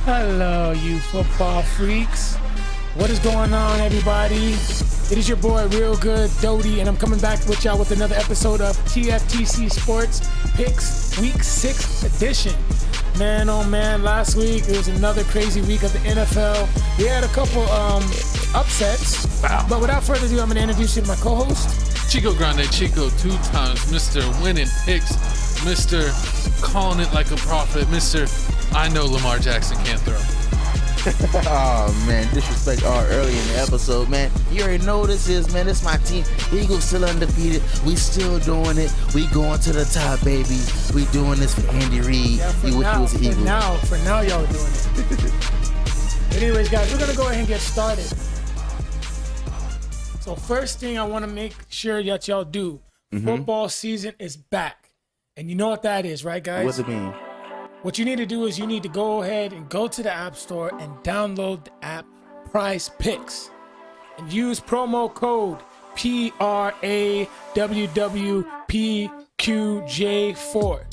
Hello, you football freaks. What is going on, everybody? It is your boy, Real Good Doty, and I'm coming back with y'all with another episode of TFTC Sports Picks Week 6 edition. Man, oh man, last week it was another crazy week of the NFL. We had a couple upsets, but without further ado, I'm going to introduce you to my co-host. Chico Grande Chico, 2 times Mr. Winning Picks, Mr. Calling It Like a Prophet, Mr. I Know Lamar Jackson Can't Throw. Oh man, disrespect all early in the episode, man. You already know what this is, man. This my team. Eagles still undefeated. We still doing it. We going to the top, baby. We doing this for Andy Reid. Yeah, for now, y'all are doing it. But anyways, guys, we're gonna go ahead and get started. So first thing I want to make sure that y'all do, football season is back. And you know what that is, right, guys? What's it mean? What you need to do is you need to go ahead and go to the App Store and download the app Prize Picks and use promo code PRAWWPQJ4.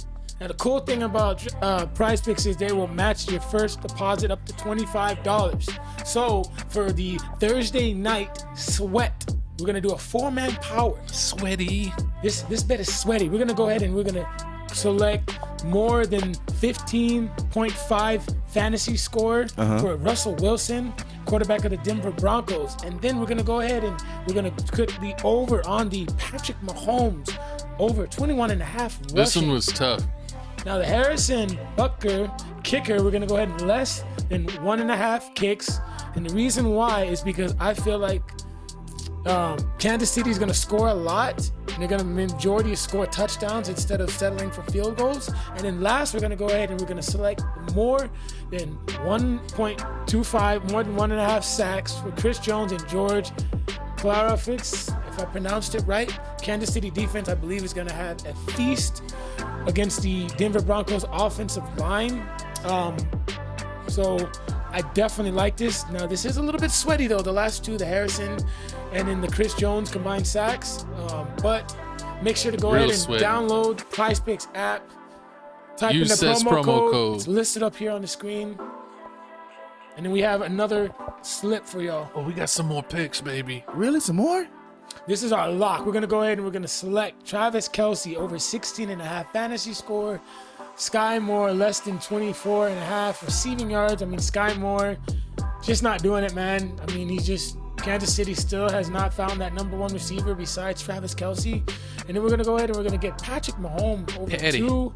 Now, the cool thing about Prize Picks is they will match your first deposit up to $25. So for the Thursday night sweat, we're going to do a 4-man power. Sweaty. This bet is sweaty. We're going to go ahead and we're going to select more than 15.5 fantasy score for Russell Wilson, quarterback of the Denver Broncos. And then we're going to go ahead and we're going to put the over on the Patrick Mahomes over 21.5 rushing. This one was tough. Now the Harrison Butker kicker, we're going to go ahead and less than 1.5 kicks. And the reason why is because I feel like Kansas City is going to score a lot. And they're going to majority score touchdowns instead of settling for field goals. And then last, we're going to go ahead and we're going to select more than 1.25, more than 1.5 sacks for Chris Jones and George Clarafix, if I pronounced it right. Kansas City defense, I believe, is going to have a feast against the Denver Broncos offensive line. So I definitely like this. Now, this is a little bit sweaty, though. The last two, the Harrison and then the Chris Jones combined sacks. But make sure to go ahead and download Prize Picks app. Type in the promo code. It's listed up here on the screen. And then we have another slip for y'all. Oh, we got some more picks, baby. Really? Some more? This is our lock. We're going to go ahead and we're going to select Travis Kelce over 16.5 fantasy score. Sky Moore less than 24.5 receiving yards. I mean, Sky Moore just not doing it, man. I mean, Kansas City still has not found that number one receiver besides Travis Kelce. And then we're going to go ahead and we're going to get Patrick Mahomes over 2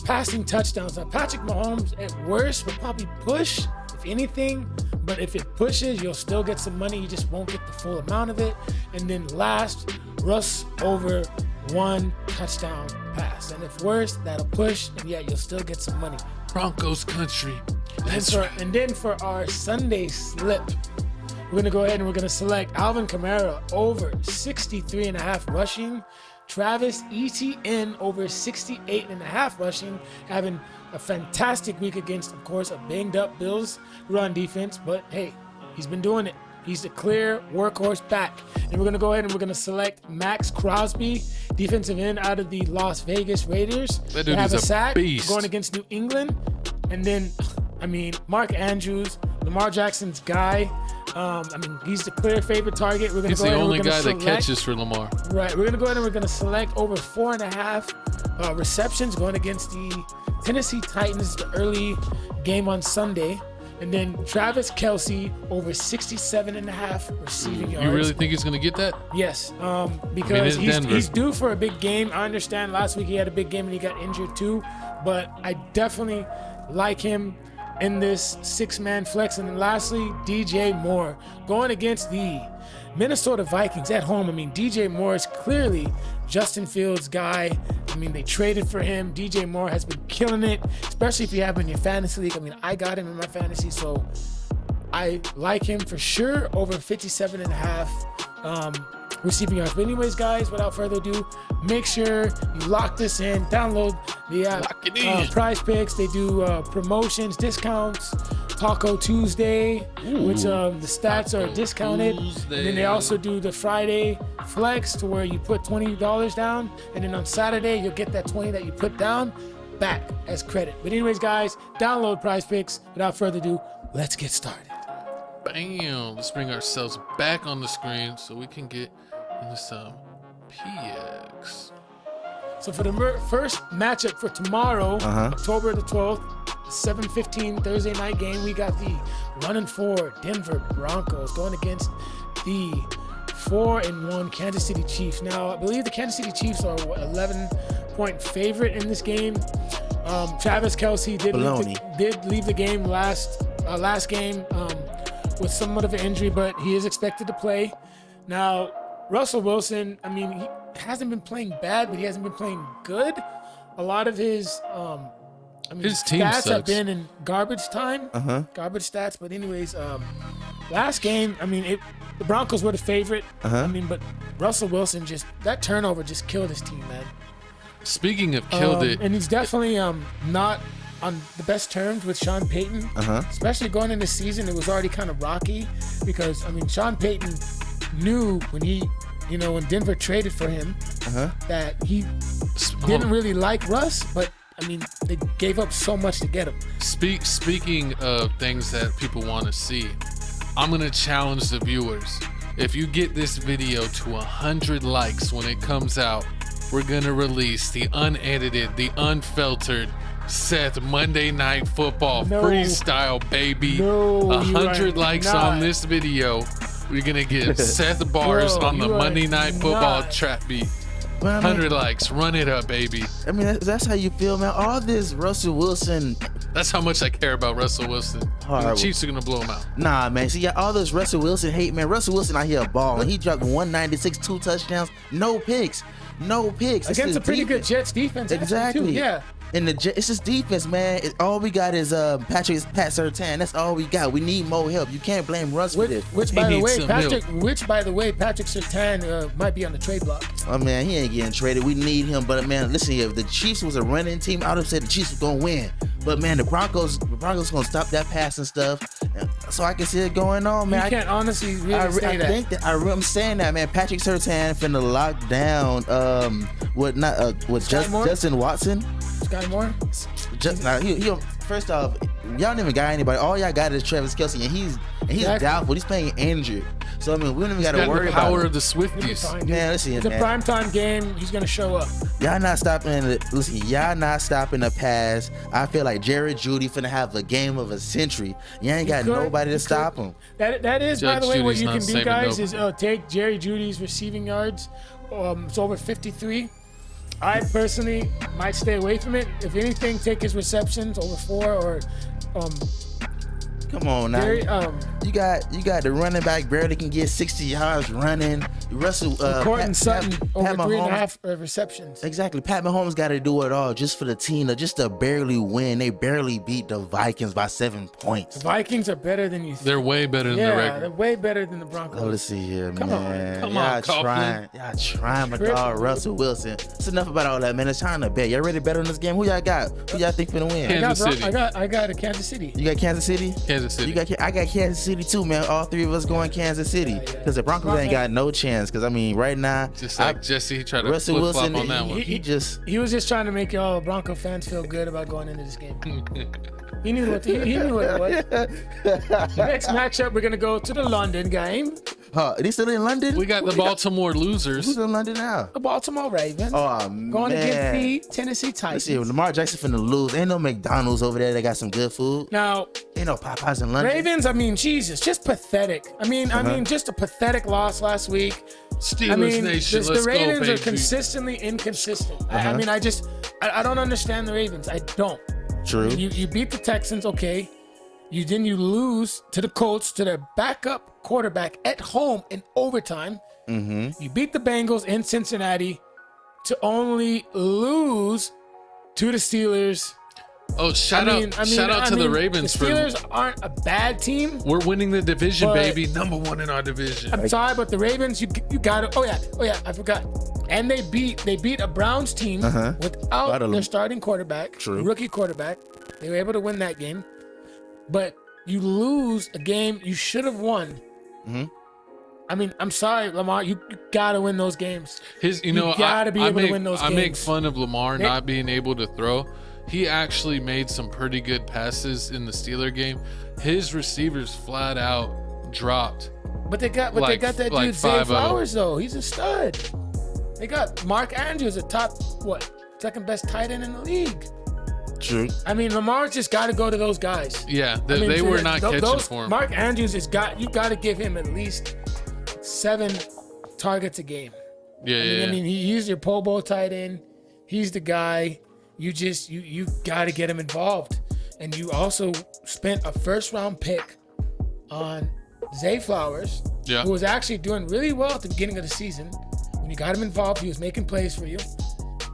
passing touchdowns. Now, Patrick Mahomes at worst will probably push, if anything. But if it pushes, you'll still get some money. You just won't get the full amount of it. And then last, Russ over 1 touchdown pass. And if worse, that'll push, and yet you'll still get some money. Broncos country. And then for our Sunday slip, we're going to go ahead and we're going to select Alvin Kamara over 63.5 rushing. Travis Etienne over 68.5 rushing, having a fantastic week against, of course, a banged-up Bills run defense. But, hey, he's been doing it. He's the clear workhorse back. And we're going to go ahead and we're going to select Max Crosby, defensive end out of the Las Vegas Raiders. That dude have is a sack beast. Going against New England. And then, Mark Andrews, Lamar Jackson's guy. He's the clear favorite target. He's the only guy that catches for Lamar. Right. We're going to go ahead and we're going to select over 4.5 receptions going against the Tennessee Titans, the early game on Sunday. And then Travis Kelce over 67.5 receiving yards. You really think he's going to get that? Yes, because he's due for a big game. I understand last week he had a big game and he got injured too, but I definitely like him in this 6-man flex. And then lastly, DJ Moore going against the Minnesota Vikings at home. DJ Moore is clearly Justin Fields' guy. They traded for him. DJ Moore has been killing it, especially if you have him in your fantasy league. I got him in my fantasy, so I like him for sure over 57.5 receiving yards. But anyways, guys, without further ado, make sure you lock this in. Download the app, Prize Picks. They do promotions, discounts, Taco Tuesday, which the stats are discounted. Tuesday. And then they also do the Friday Flex, to where you put $20 down, and then on Saturday you'll get that 20 that you put down back as credit. But anyways, guys, download Prize Picks. Without further ado, let's get started. Bam. Let's bring ourselves back on the screen so we can get into some PX. So for the first matchup for tomorrow, October the 12th, 7:15 Thursday night game, we got the 1-4 Denver Broncos going against the 4-1 Kansas City Chiefs. Now, I believe the Kansas City Chiefs are 11-point favorite in this game. Travis Kelce did leave the game last game with somewhat of an injury, but he is expected to play. Now, Russell Wilson, I mean, he hasn't been playing bad, but he hasn't been playing good. A lot of his his team stats sucks. have been in garbage time, garbage stats. But anyways, last game, I mean, the Broncos were the favorite. I mean, but Russell Wilson that turnover just killed his team, man. Speaking of killed it, and he's definitely not on the best terms with Sean Payton, especially going into the season. It was already kind of rocky because, I mean, Sean Payton knew when Denver traded for him that he didn't really like Russ, but I mean, they gave up so much to get him. Speaking of things that people want to see, I'm going to challenge the viewers. If you get this video to 100 likes when it comes out, we're going to release the unedited, the unfiltered Seth Monday Night Football freestyle, baby. 100 likes on this video. We're going to get Seth bars on the Monday Night Football trap beat. 100 likes. Run it up, baby. I mean, that's how you feel, man. All this Russell Wilson. That's how much I care about Russell Wilson. The Chiefs are going to blow him out. Nah, man. See, all this Russell Wilson hate, man. Russell Wilson out here balling. He dropped 196, 2 touchdowns, no picks. Against a pretty good Jets defense. Exactly. Too. Yeah. And it's just defense, man. All we got is Pat Surtain. That's all we got. We need more help. You can't blame Russ for this. Which, by the way, Patrick Surtain might be on the trade block. Oh man, he ain't getting traded. We need him. But man, listen here. If the Chiefs was a running team, I would have said the Chiefs was gonna win. But man, the Broncos gonna stop that passing stuff. So I can see it going on, man. You can't honestly really say that. I'm saying that, man. Patrick Surtain finna lock down Justin Watson. Sky Moore? First off, y'all don't even got anybody. All y'all got is Travis Kelce, and he's doubtful. He's playing injured. So I mean, we don't even got to worry the power about of the Swifties. Man, listen, it's a primetime game. He's gonna show up. Y'all not stopping. Listen, y'all not stopping the pass. I feel like Jerry Jeudy finna have a game of a century. You ain't got nobody to stop him. That is, by the way, what you can do, guys, is nobody. take Jerry Jeudy's receiving yards. It's over 53. I personally might stay away from it. If anything, take his receptions over 4 or Come on now. You got the running back barely can get 60 yards running. Russell Cortland Sutton over 3.5 receptions. Exactly. Pat Mahomes got to do it all just for the team, just to barely win. They barely beat the Vikings by 7 points. The Vikings are better than you think. They're way better than the record. Yeah, they're way better than the Broncos. Oh, let's see here, Come man. on. Y'all trying my dog Russell Wilson. It's enough about all that, man. It's time to bet. Y'all ready to bet on this game? Who y'all got? Who y'all think finna win? Kansas City. I got a Kansas City. You got Kansas City? Kansas City. I got Kansas City too, man. All three of us going Kansas City because the Broncos ain't got no chance. Because I mean, right now, just like Jesse, he tried to Russell Wilson on that one. He was just trying to make y'all Bronco fans feel good about going into this game. He knew what it was. Next matchup, we're gonna go to the London game. Are they still in London? We got the Baltimore losers. Who's in London now? The Baltimore Ravens. Oh, going man. against the Tennessee Titans. Let's see, Lamar Jackson finna lose. Ain't no McDonald's over there. They got some good food. Now, ain't no Popeyes in London. Ravens, I mean, Jesus, just pathetic. I mean, just a pathetic loss last week. Steelers Nation, the Ravens are consistently inconsistent. I mean, I don't understand the Ravens. I don't. True. You beat the Texans, okay. You lose to the Colts, to their backup quarterback at home in overtime. You beat the Bengals in Cincinnati to only lose to the Steelers. Oh, shout out to the Ravens. The Steelers aren't a bad team. We're winning the division, baby. #1 in our division. I'm sorry, but the Ravens, you got it. Oh yeah, I forgot. And they beat a Browns team without their starting quarterback, rookie quarterback. They were able to win that game. But you lose a game you should have won. I mean, I'm sorry, Lamar. You gotta win those games. You gotta be able to win those games. I make fun of Lamar not being able to throw he actually made some pretty good passes in the Steeler game. His receivers flat out dropped. But they got that dude Zay Flowers though. He's a stud. They got Mark Andrews, a top second best tight end in the league. True. I mean, Lamar's just got to go to those guys. Yeah, they were not catching for him. Mark Andrews you got to give him at least 7 targets a game. Yeah, I mean, he's your Pro Bowl tight end. He's the guy. You got to get him involved. And you also spent a first-round pick on Zay Flowers, who was actually doing really well at the beginning of the season. When you got him involved, he was making plays for you.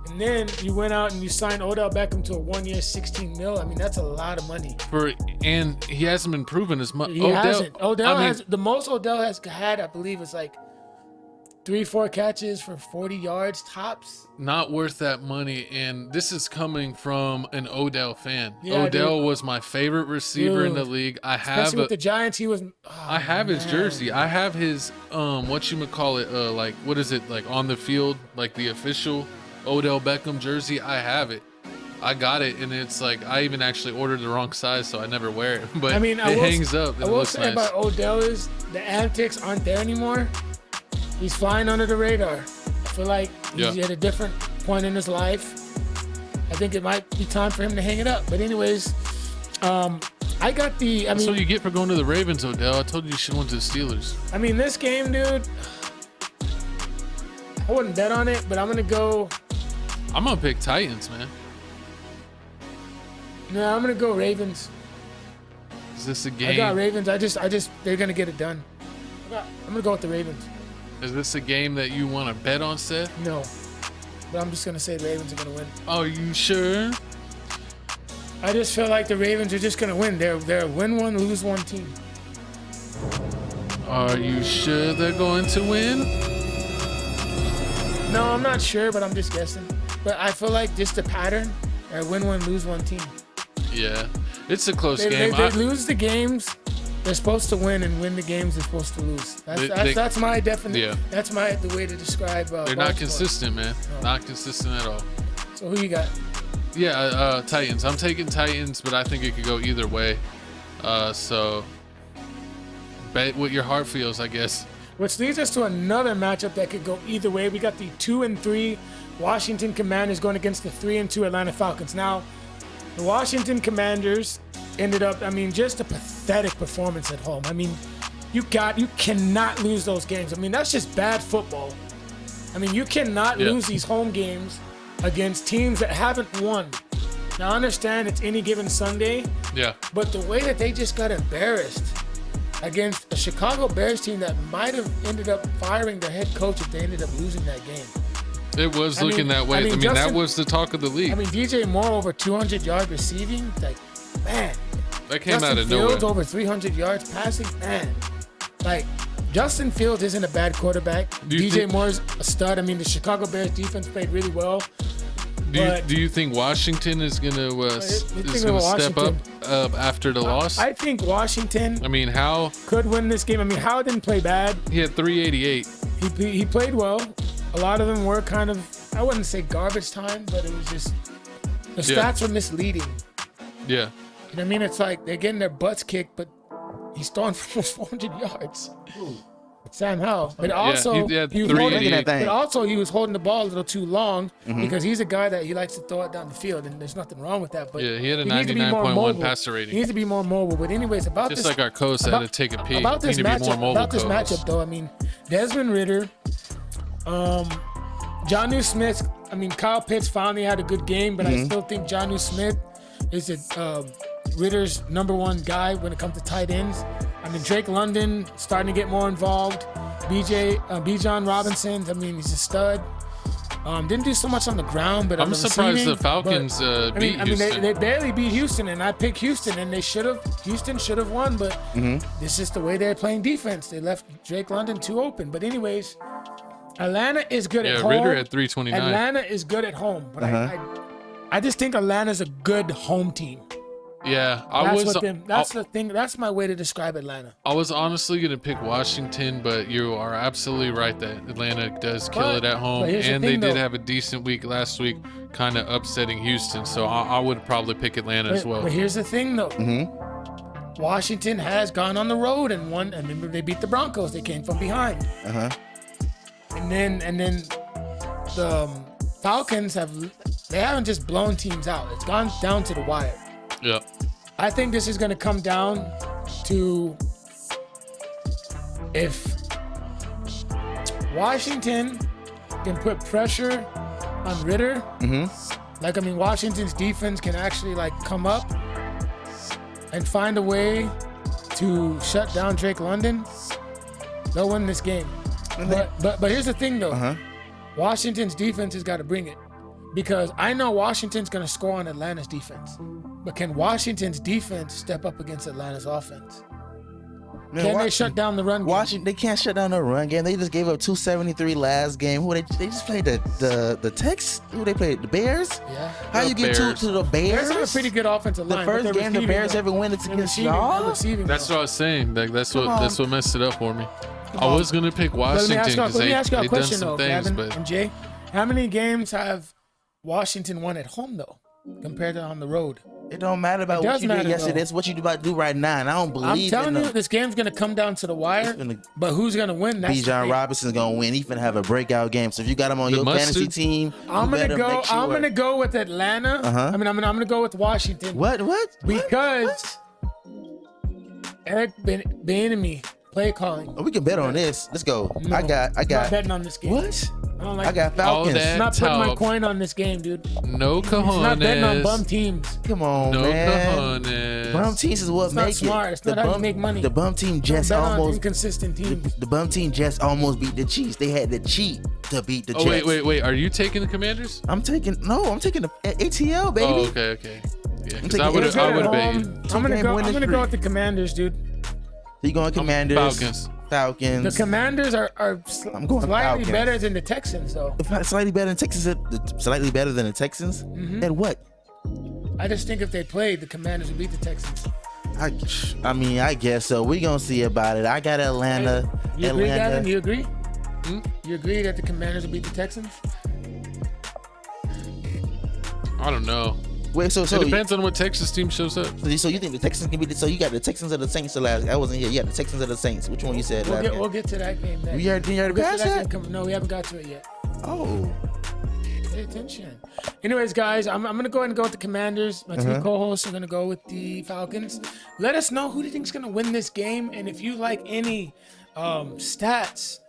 And then you went out and you signed Odell Beckham to a 1-year, $16 million. I mean, that's a lot of money. And he hasn't been proven as much. He hasn't. The most Odell has had, I believe, is like 3-4 catches for 40 yards tops. Not worth that money. And this is coming from an Odell fan. Yeah, Odell was my favorite receiver in the league. Especially with the Giants, he was. I have his jersey. I have his like what is it, like on the field, like the official Odell Beckham jersey. I have it. I got it, and it's like I even actually ordered the wrong size, so I never wear it. But I mean, it hangs up. And I will say about Odell is the antics aren't there anymore. He's flying under the radar. I feel like he's at a different point in his life. I think it might be time for him to hang it up. But anyways, I got the. That's what you get for going to the Ravens, Odell. I told you should have went to the Steelers. I mean, this game, dude. I wouldn't bet on it, but I'm gonna go. I'm gonna pick Titans, man. No, I'm gonna go Ravens. Is this a game? I got Ravens. I just, they're gonna get it done. I'm gonna go with the Ravens. Is this a game that you want to bet on, Seth? No, but I'm just gonna say the Ravens are gonna win. Are you sure? I just feel like the Ravens are just gonna win. They're a win one, lose one team. Are you sure they're going to win? No, I'm not sure, but I'm just guessing. But I feel like just the pattern, they're a win one, lose one team. Yeah, it's a close game. They lose the games they're supposed to win, and win the games they're supposed to lose. That's my definition. Yeah. That's the way to describe. They're not consistent, man. No. Not consistent at all. So who you got? Yeah, Titans. I'm taking Titans, but I think it could go either way. So bet what your heart feels, I guess. Which leads us to another matchup that could go either way. We got the 2-3 Washington Commanders going against the 3-2 Atlanta Falcons. Now, the Washington Commanders ended up, just a pathetic performance at home. I mean, you cannot lose those games. I mean, that's just bad football. I mean, you cannot lose these home games against teams that haven't won. Now, I understand it's any given Sunday. Yeah. But the way that they just got embarrassed against a Chicago Bears team that might have ended up firing their head coach if they ended up losing that game. It was looking that way. Justin, that was the talk of the league. DJ Moore over 200 yards receiving. Like, man. That came Justin out of Fields nowhere. Over 300 yards passing. Man. Like, Justin Fields isn't a bad quarterback. DJ Moore's a stud. The Chicago Bears defense played really well. Do you think Washington is going to step up after the loss? I think Washington Howe could win this game. Howe didn't play bad. He had 388. He played well. A lot of them were kind of, I wouldn't say garbage time, but it was just, the stats were misleading. Yeah. You know what I mean? It's like they're getting their butts kicked, but he's throwing for almost 400 yards. Sam Howell. But also, he was holding the ball a little too long because he's a guy that he likes to throw it down the field, and there's nothing wrong with that. But he had a 99.1 passer rating. He needs to be more mobile. But anyways, just like our coach had to take a peek. About this matchup, though, Desmond Ridder, Jonnu Smith. Kyle Pitts finally had a good game, but I still think Jonnu Smith is Ritter's number one guy when it comes to tight ends. Drake London starting to get more involved. Bijan Robinson, he's a stud. Didn't do so much on the ground, but I'm surprised the Falcons beat Houston. They barely beat Houston, and I picked Houston, and Houston should have won, but this is the way they're playing defense. They left Drake London too open. But anyways, Atlanta is good at home. Ridder at 329. Atlanta is good at home, but I just think Atlanta's a good home team. Yeah, That's the thing. That's my way to describe Atlanta. I was honestly gonna pick Washington, but you are absolutely right that Atlanta does kill it at home, and they did have a decent week last week, kind of upsetting Houston. So I would probably pick Atlanta as well. But here's the thing, though. Washington has gone on the road and won. I remember they beat the Broncos. They came from behind. And then the Falcons haven't just blown teams out. It's gone down to the wire. Yeah. I think this is going to come down to if Washington can put pressure on Ritter. Washington's defense can actually come up and find a way to shut down Drake London. They'll win this game. But here's the thing, though. Washington's defense has got to bring it. Because I know Washington's going to score on Atlanta's defense. But can Washington's defense step up against Atlanta's offense? Can they shut down the run game? Washington, they can't shut down the run game. They just gave up 273 last game. They just played the Tex. Who they played? The Bears? Yeah. How you get two to the Bears? Bears have a pretty good offensive line. The first game the Bears ever win it's against y'all? That's what I was saying. That's what messed it up for me. I was gonna pick Washington because let me ask you a done question, some though, things, Gavin but and Jay. How many games have Washington won at home, though, compared to on the road? It don't matter about what you did yesterday. It's what you about to do right now. And I don't believe I'm telling you, this game's going to come down to the wire. But who's going to win? That's Bijan Robinson's going to win. He's going to have a breakout game. So if you got him on your fantasy team, I'm going to go with Atlanta. I'm going to go with Washington. What? Because Eric Bieniemy play calling. Oh, we can bet on this. Let's go. No, I got. I'm not betting on this game. What? I got Falcons. that I'm not putting my coin on this game, dude. No cojones. I'm not betting on bum teams. Come on, no man. Cojones. Bum teams is what It's make not smart. It's not how you make money. The bum team just Don't bet on almost inconsistent teams. The bum team just almost beat the Chiefs. They had to cheat to beat the Jets. Wait. Are you taking the Commanders? I'm taking the ATL, baby. Oh, okay. Yeah, because I'm I would bet you. I'm gonna go with the Commanders, dude. So you going Commanders? Falcons. The Commanders are I'm going slightly Falcons. better than the Texans, though. Slightly better than Texans. Slightly better than the Texans. And what? I just think if they played, the Commanders would beat the Texans. I guess so. We're gonna see about it. I got Atlanta. You agree, Gavin? You agree? You agree that the Commanders will beat the Texans? I don't know. Wait, so it depends on what Texas team shows up. So you think the Texans can be? So you got the Texans or the Saints? I wasn't here. You got the Texans or the Saints? Which one you said? We'll get to that game. You already passed that? No, we haven't got to it yet. Oh. Pay attention. Anyways, guys, I'm gonna go ahead and go with the Commanders. My two co-hosts are gonna go with the Falcons. Let us know who do you think is gonna win this game, and if you like any stats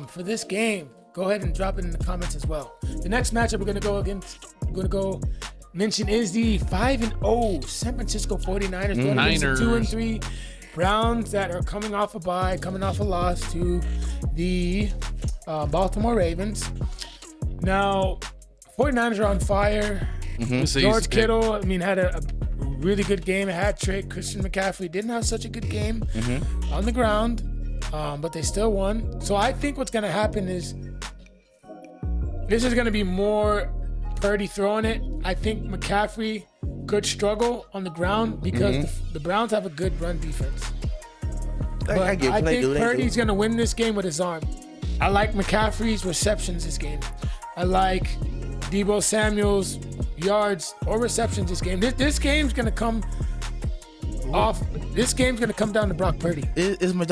for this game, go ahead and drop it in the comments as well. The next matchup we're gonna go mention is the 5-0 San Francisco 49ers going against the 2-3 Browns that are coming off a loss to the Baltimore Ravens. Now, 49ers are on fire. George Kittle, had a really good game, a hat trick. Christian McCaffrey didn't have such a good game on the ground, but they still won. So I think what's going to happen is this is going to be more Purdy throwing it. I think McCaffrey could struggle on the ground because the Browns have a good run defense. But I think Purdy's going to win this game with his arm. I like McCaffrey's receptions this game. I like Deebo Samuel's yards or receptions this game. This game's going to come off. This game's going to come down to Brock Purdy. And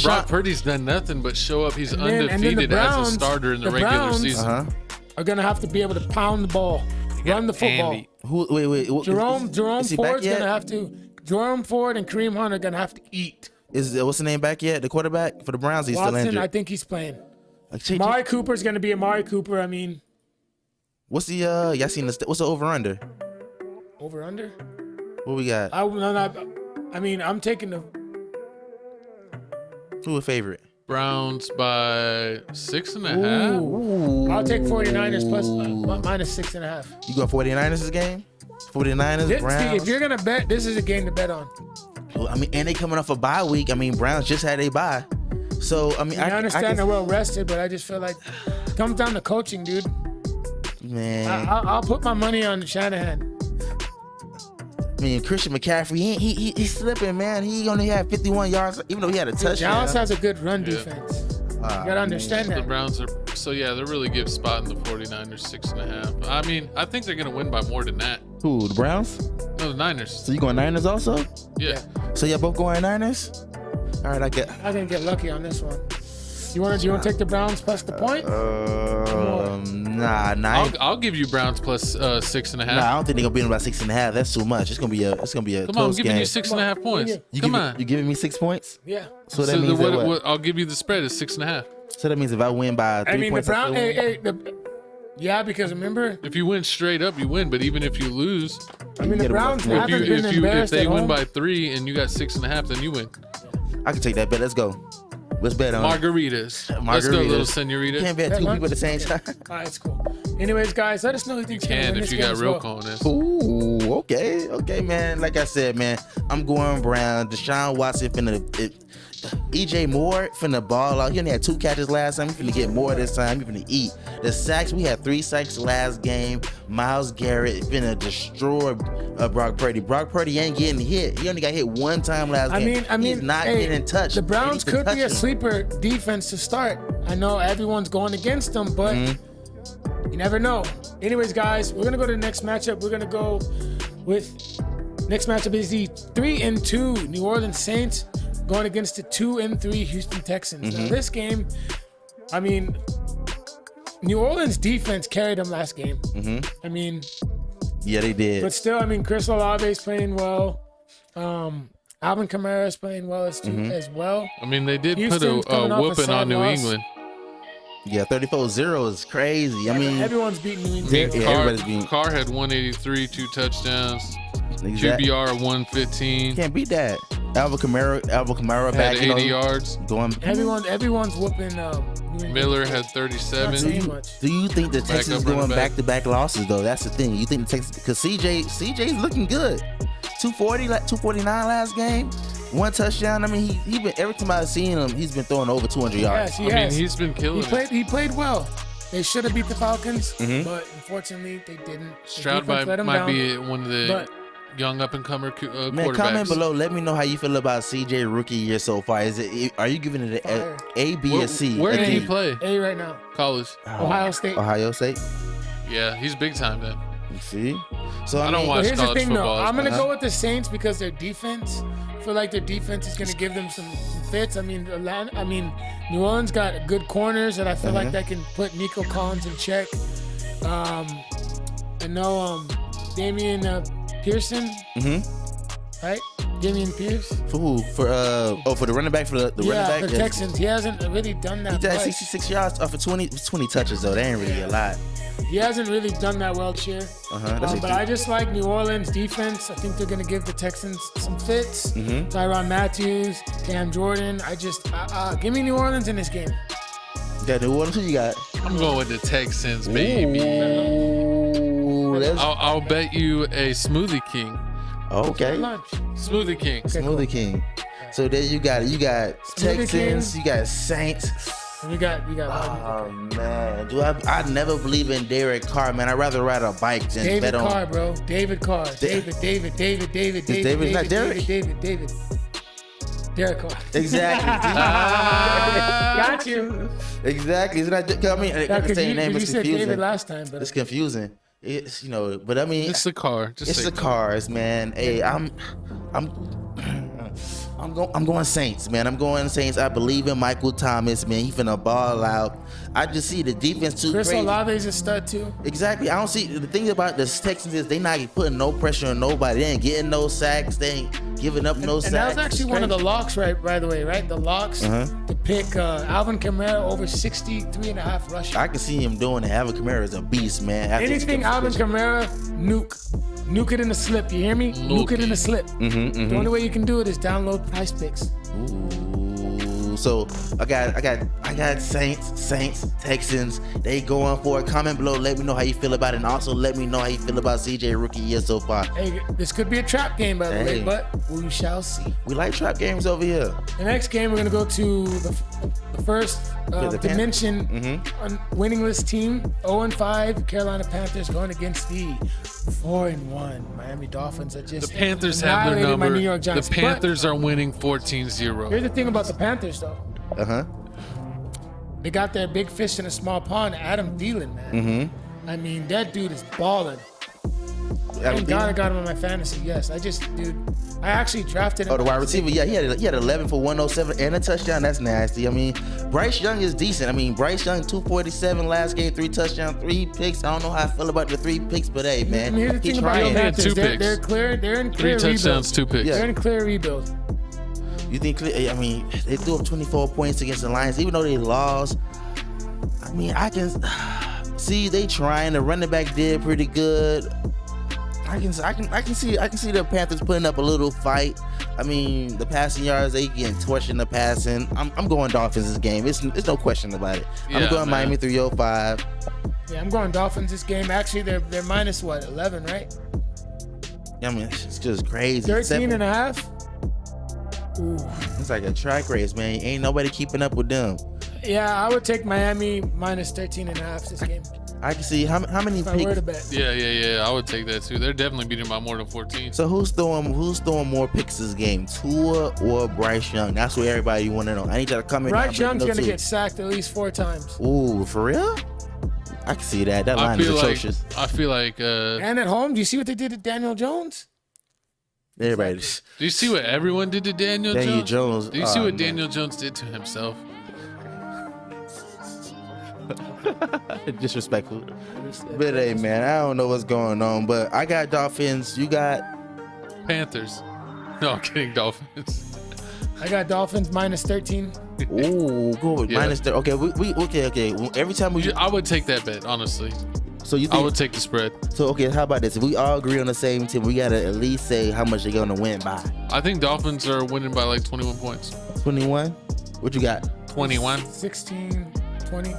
Brock Purdy's done nothing but show up. He's undefeated as a starter in the regular season. Are going to have to be able to pound the ball, run the football. Jerome Ford's going to have to. Jerome Ford and Kareem Hunt are going to have to eat. What's the name back yet? The quarterback for the Browns? He's still injured. I think he's playing. Amari Cooper's going to be Amari Cooper. What's the y'all seen what's the over under? Over under? What we got? I'm taking the. Who a favorite? Browns by 6.5. Ooh. I'll take 49ers plus minus 6.5. You going 49ers this game? 49ers, Browns. If you're gonna bet, this is a game to bet on. And they coming off a bye week. Browns just had a bye. So I understand they're well rested, but I just feel like it comes down to coaching, dude. Man, I'll put my money on Shanahan. mean, Christian McCaffrey, he's slipping, man. He only had 51 yards, even though he had a touchdown. Dallas has a good run defense. You gotta understand The that. Browns are they're really good spotting the 49ers 6.5. I mean, I think they're gonna win by more than that. Who, the Browns? No, the Niners. So you going Niners also? Yeah. So y'all both going Niners? All right, I didn't get lucky on this one. You want to take the Browns plus the point? Nah. I'll give you Browns plus 6.5. Nah, I don't think they're gonna beat them by 6.5. That's too much. It's gonna be a Come on, I'm close giving game. you 6.5 points. Come on. You giving me 6 points? Yeah. So that means that what? I'll give you the spread is 6.5. So that means if I win by 3 I mean, the points, Browns. Yeah, because remember, If you win straight up, you win. But even if you lose, I mean, the get Browns about- haven't been if embarrassed they at win home. by 3 and you got 6.5, then you win. I can take that bet. Let's go. Let's bet on it. Margaritas. Let's go, little senorita. Can't bet two people at the same time. All right, it's cool. Anyways, guys, let us know who you think's gonna win And this if you game got as real well. cojones. Ooh, okay, man. Like I said, man, I'm going Brown. Deshaun Watson EJ Moore finna ball out. He only had 2 catches last time. He finna get more this time. He finna eat. The sacks, we had 3 sacks last game. Myles Garrett finna destroy Brock Purdy. Brock Purdy ain't getting hit. He only got hit 1 time last game. I mean, he's not hey, getting touched. The Browns They need to could be a touch him. sleeper defense to start. I know everyone's going against them, but you never know. Anyways, guys, we're gonna go to the next matchup. We're gonna go with next matchup is the 3-2 New Orleans Saints going against the 2-3 Houston Texans. Now, this game, I mean, New Orleans defense carried them last game. I mean, Yeah, they did. but still, I mean, Chris Olave's playing well. Alvin Kamara's playing well as well. I mean, they did Houston's put a coming off a whooping sad on New loss. England. Yeah, 34-0 is crazy. I mean, Everyone's beating New England. Yeah, everybody's being- Carr had 183, 2 touchdowns. exactly. QBR 115. Can't beat that. Alvin Kamara Had back 80 yards. Going. Everyone's whooping. New England. Miller had Not 37. saying much. Do you think the Texans up running going back. back-to-back losses though? That's the thing. You think the Texans? Because CJ's looking good. 240, like 249 last game. 1 touchdown. I mean, he been every time I've seen him, he's been throwing over 200 yards. Yes, he I mean, has. he's been killing it. He played well. They should have beat the Falcons, but unfortunately they didn't. The Stroud defense let 'em might down. be one of the But young up-and-comer Man, quarterbacks. comment below. Let me know how you feel about CJ rookie year so far. Are you giving it Fire. A, B, or C? Where A, did he D? play? A right now. College. Ohio State. Ohio State. Yeah, he's big time then. You see? So I don't mean, watch But here's the college thing, though. football. I'm gonna go with the Saints because their defense. I feel like their defense is gonna give them some fits. I mean, New Orleans got good corners that I feel like that can put Nico Collins in check. I know Damian Pearson. Right? Damian Pierce. For who? For the running back for the running back. the Texans. He hasn't really done that. He had much. 66 yards for 20 touches though. That ain't really a lot. He hasn't really done that well this year. But I just like New Orleans defense. I think they're going to give the Texans some fits. Tyrann Matthews, Cam Jordan. Give me New Orleans in this game. You got New Orleans. Who you got? I'm going with the Texans, baby. Ooh, that's I'll bet you a Smoothie King. okay. Lunch. Smoothie King. Smoothie King. So there you got it. You got Smoothie Texans. King. You got Saints. And we got Oh man, I never believe in Derek Carr, man. I'd rather ride a bike than David bet on. Carr, bro. David Carr. David. David not Derek? David. Derek Carr. Exactly. Got you. Exactly. It's not. 'Cause I mean, Yeah, I because say you, name you is said David confusing. last time, but It's confusing. It's but I mean, It's the car. Just it's say the cars, man. Hey, I'm going Saints, man. I'm going Saints. I believe in Michael Thomas, man. He finna ball out. I just see the defense too Chris crazy. Olave's a stud too. Exactly. I don't see the thing about the Texans is they not putting no pressure on nobody. They ain't getting no sacks. They ain't giving up no sacks. And that was actually It's one of the crazy. locks, right? By the way, right? The locks to pick Alvin Kamara over 63.5 rushing. I can see him doing it. Alvin Kamara is a beast, man. After he Anything gets Alvin switched. Kamara, nuke it in the slip. You hear me? Nuke it in the slip. The only way you can do it is download Price Picks. Ooh, so I got Saints, Texans. They going for it. Comment below. Let me know how you feel about it, and also let me know how you feel about CJ rookie year so far. Hey, this could be a trap game, by the way, Hey. but we shall see. We like trap games over here. The next game, we're gonna go to the first the dimension winning list team, 0-5 Carolina Panthers going against the 4-1. Miami Dolphins are just The Panthers have their annihilated my number. New York Giants. The Panthers are winning 14-0. Here's the thing about the Panthers, though. They got their big fish in a small pond, Adam Thielen, man. I mean, that dude is balling. Thank God I got him on my fantasy. Yes, I actually drafted him. Oh, the wide receiver. Yeah, he had 11 for 107 and a touchdown. That's nasty. I mean, Bryce Young is decent. I mean, Bryce Young 247 last game, 3 touchdowns, 3 picks. I don't know how I feel about the 3 picks, but hey, man, Here's the thing about the Panthers. They're clear. They're in clear 3 rebuild. touchdowns, 2 picks. They're in clear rebuild. You think? I mean, they threw up 24 points against the Lions, even though they lost. I mean, I can see they trying. The running back did pretty good. I can see the Panthers putting up a little fight. I mean, the passing yards, they getting torched in the passing. I'm going Dolphins this game. It's no question about it. Yeah, I'm going man. Miami 305. Yeah, I'm going Dolphins this game. Actually, they're minus what, 11, right? I mean, it's just crazy. 13 and a half. Ooh. It's like a track race, man. Ain't nobody keeping up with them. Yeah, I would take Miami minus 13 and a half this game. I can see how many If I were to picks. bet. Yeah. I would take that too. They're definitely beating by more than 14. So who's throwing more picks this game, Tua or Bryce Young? That's what everybody want to know. I need y'all to comment. Bryce Young's gonna get sacked at least 4 times. Ooh, for real? I can see that. That line is atrocious. I feel like And at home, do you see what they did to Daniel Jones? Everybody. do you see what everyone did to Daniel Jones. Do you see Oh, what man. Daniel Jones did to himself? Disrespectful. But hey, man, I don't know what's going on. But I got Dolphins. You got Panthers. No, I'm kidding. Dolphins. I got Dolphins minus 13. ooh, go with Yeah. minus 30. Okay, we okay. Every time we I would take that bet, honestly. so you I think would take the spread. so? Okay, how about this? If we all agree on the same team, we gotta at least say how much they're gonna win by. I think Dolphins are winning by like 21 points. 21. What you got? 21. 16, 20.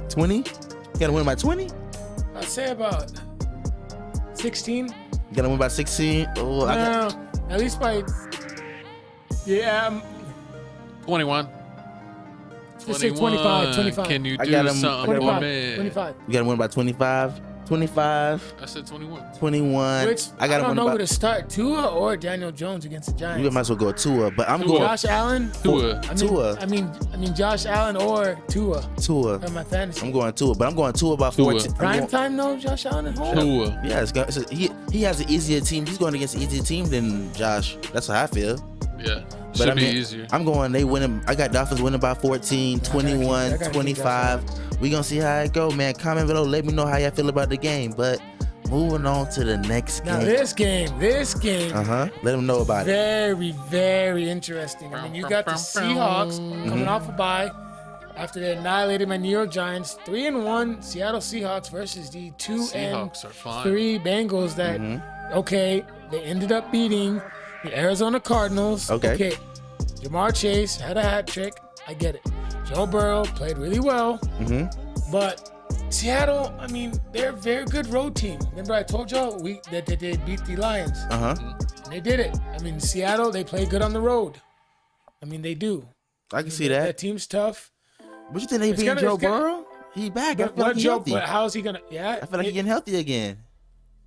20. You gotta win by 20. I'd say about 16. You gotta win by 16. Oh, I got, No, at least by. Yeah, 21. Let's say 25, 25. Can you I do got 'em something for 25. me? 25. you gotta win by 25. 25. I said 21. 21. Which I gotta don't win know by. who to start, Tua or Daniel Jones against the You Giants. might as well go Tua, but I'm Tua. going Josh Allen. Tua. Tua. I mean Josh Allen or Tua Tua. on my fantasy. I'm going Tua, but I'm going Tua by Tua. 14. I'm Prime going- time, no, Josh Allen at home. Tua. Yeah, he has an easier team. He's going against an easier team than Josh. That's how I feel. Yeah. But Should I be mean, easier. I'm going, they winning. I got Dolphins winning by 14, I 21, gotta keep 25. We gonna see how it go, man. Comment below. Let me know how y'all feel about the game. But moving on to the next Now game. this game, Let them know about it. very, very interesting. I mean, you got the Seahawks coming off a bye after they annihilated my New York Giants. 3-1 Seattle Seahawks versus the 2-3 Seahawks are fine. Bengals that, okay, they ended up beating the Arizona Cardinals. Okay. Jamar Chase had a hat trick. I get it. Joe Burrow played really well. But Seattle, I mean, they're a very good road team. Remember I told y'all that they beat the Lions. And they did it. I mean, Seattle, they play good on the road. I mean, they do. I can see That that. team's tough. But you think they beat gonna- Joe it's gonna- Burrow? He back. I But feel like he's healthy. But how's he gonna? Yeah, I feel like he's getting healthy again.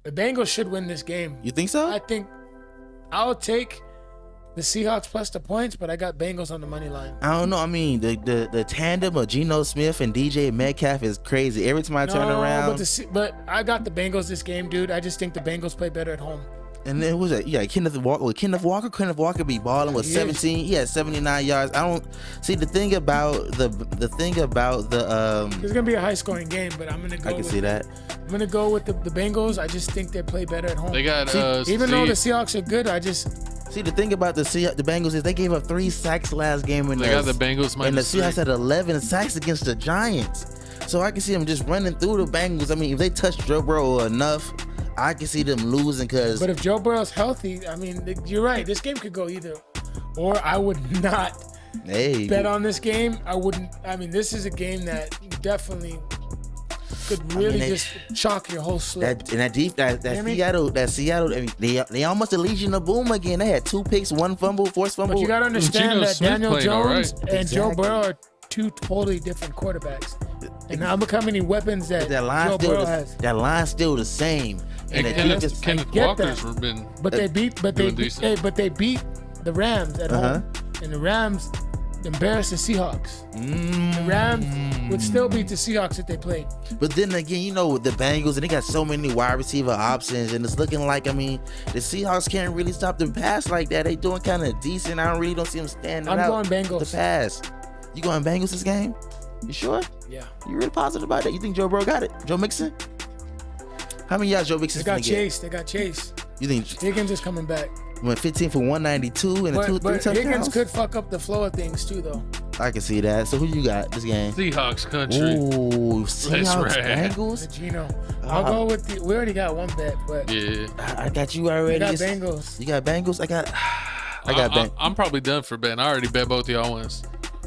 the Bengals should win this game. You think so? I think I'll take the Seahawks plus the points, but I got Bengals on the money line. I don't know. I mean, the tandem of Geno Smith and DJ Metcalf is crazy. Every time I turn around, but I got the Bengals this game, dude. I just think the Bengals play better at home. and then who's that? Yeah, Kenneth Walker. Kenneth Walker be balling with He is. 17. He had 79 yards. I don't see the thing about the It's gonna be a high scoring game, but I'm gonna go. I can see that. I'm gonna go with the Bengals. I just think they play better at home. They got Even though the Seahawks are good, I just See, the thing about the Bengals is they gave up 3 sacks last game, and They got the Bengals and the minus Seahawks 3. had 11 sacks against the Giants. So I can see them just running through the Bengals. I mean, if they touch Joe Burrow enough, I can see them losing because But if Joe Burrow's healthy, I mean, you're right. This game could go either, or I would not hey, bet on this game. I wouldn't. I mean, this is a game that definitely could really just chalk your whole slip. that Hear me? Seattle. I mean, they almost the Legion of Boom again. They had 2 picks, 1 fumble, forced fumble. But you gotta understand Geno that Smith Daniel playing all Jones right. and Joe Exactly. Burrow are 2 totally different quarterbacks. And look how many weapons that Joe Burrow has. That line's still the same. And Kenneth Walker's been. But they beat the Rams at home, and the Rams embarrassed the Seahawks. The Rams would still beat the Seahawks if they played. But then again, you know, the Bengals, and they got so many wide receiver options, and it's looking like, I mean, the Seahawks can't really stop the pass like that. They doing kind of decent. I don't see them standing out. I'm going Bengals. The pass. You going Bengals this game? You sure? Yeah. You really positive about that? You think Joe Burrow got it? Joe Mixon? How many yards Joe Mixon's gonna get? They got Chase. You think Higgins is coming back? Went 15 for 192 and three touchdowns? Higgins could fuck up the flow of things too, though. I can see that. So who you got this game? Seahawks country. Ooh, Seahawks, Bengals? Gino. I'll go with we already got one bet, but yeah. I got you already. You got Bengals. You got Bengals? I got Bengals. I'm probably done for betting. I already bet both y'all wins.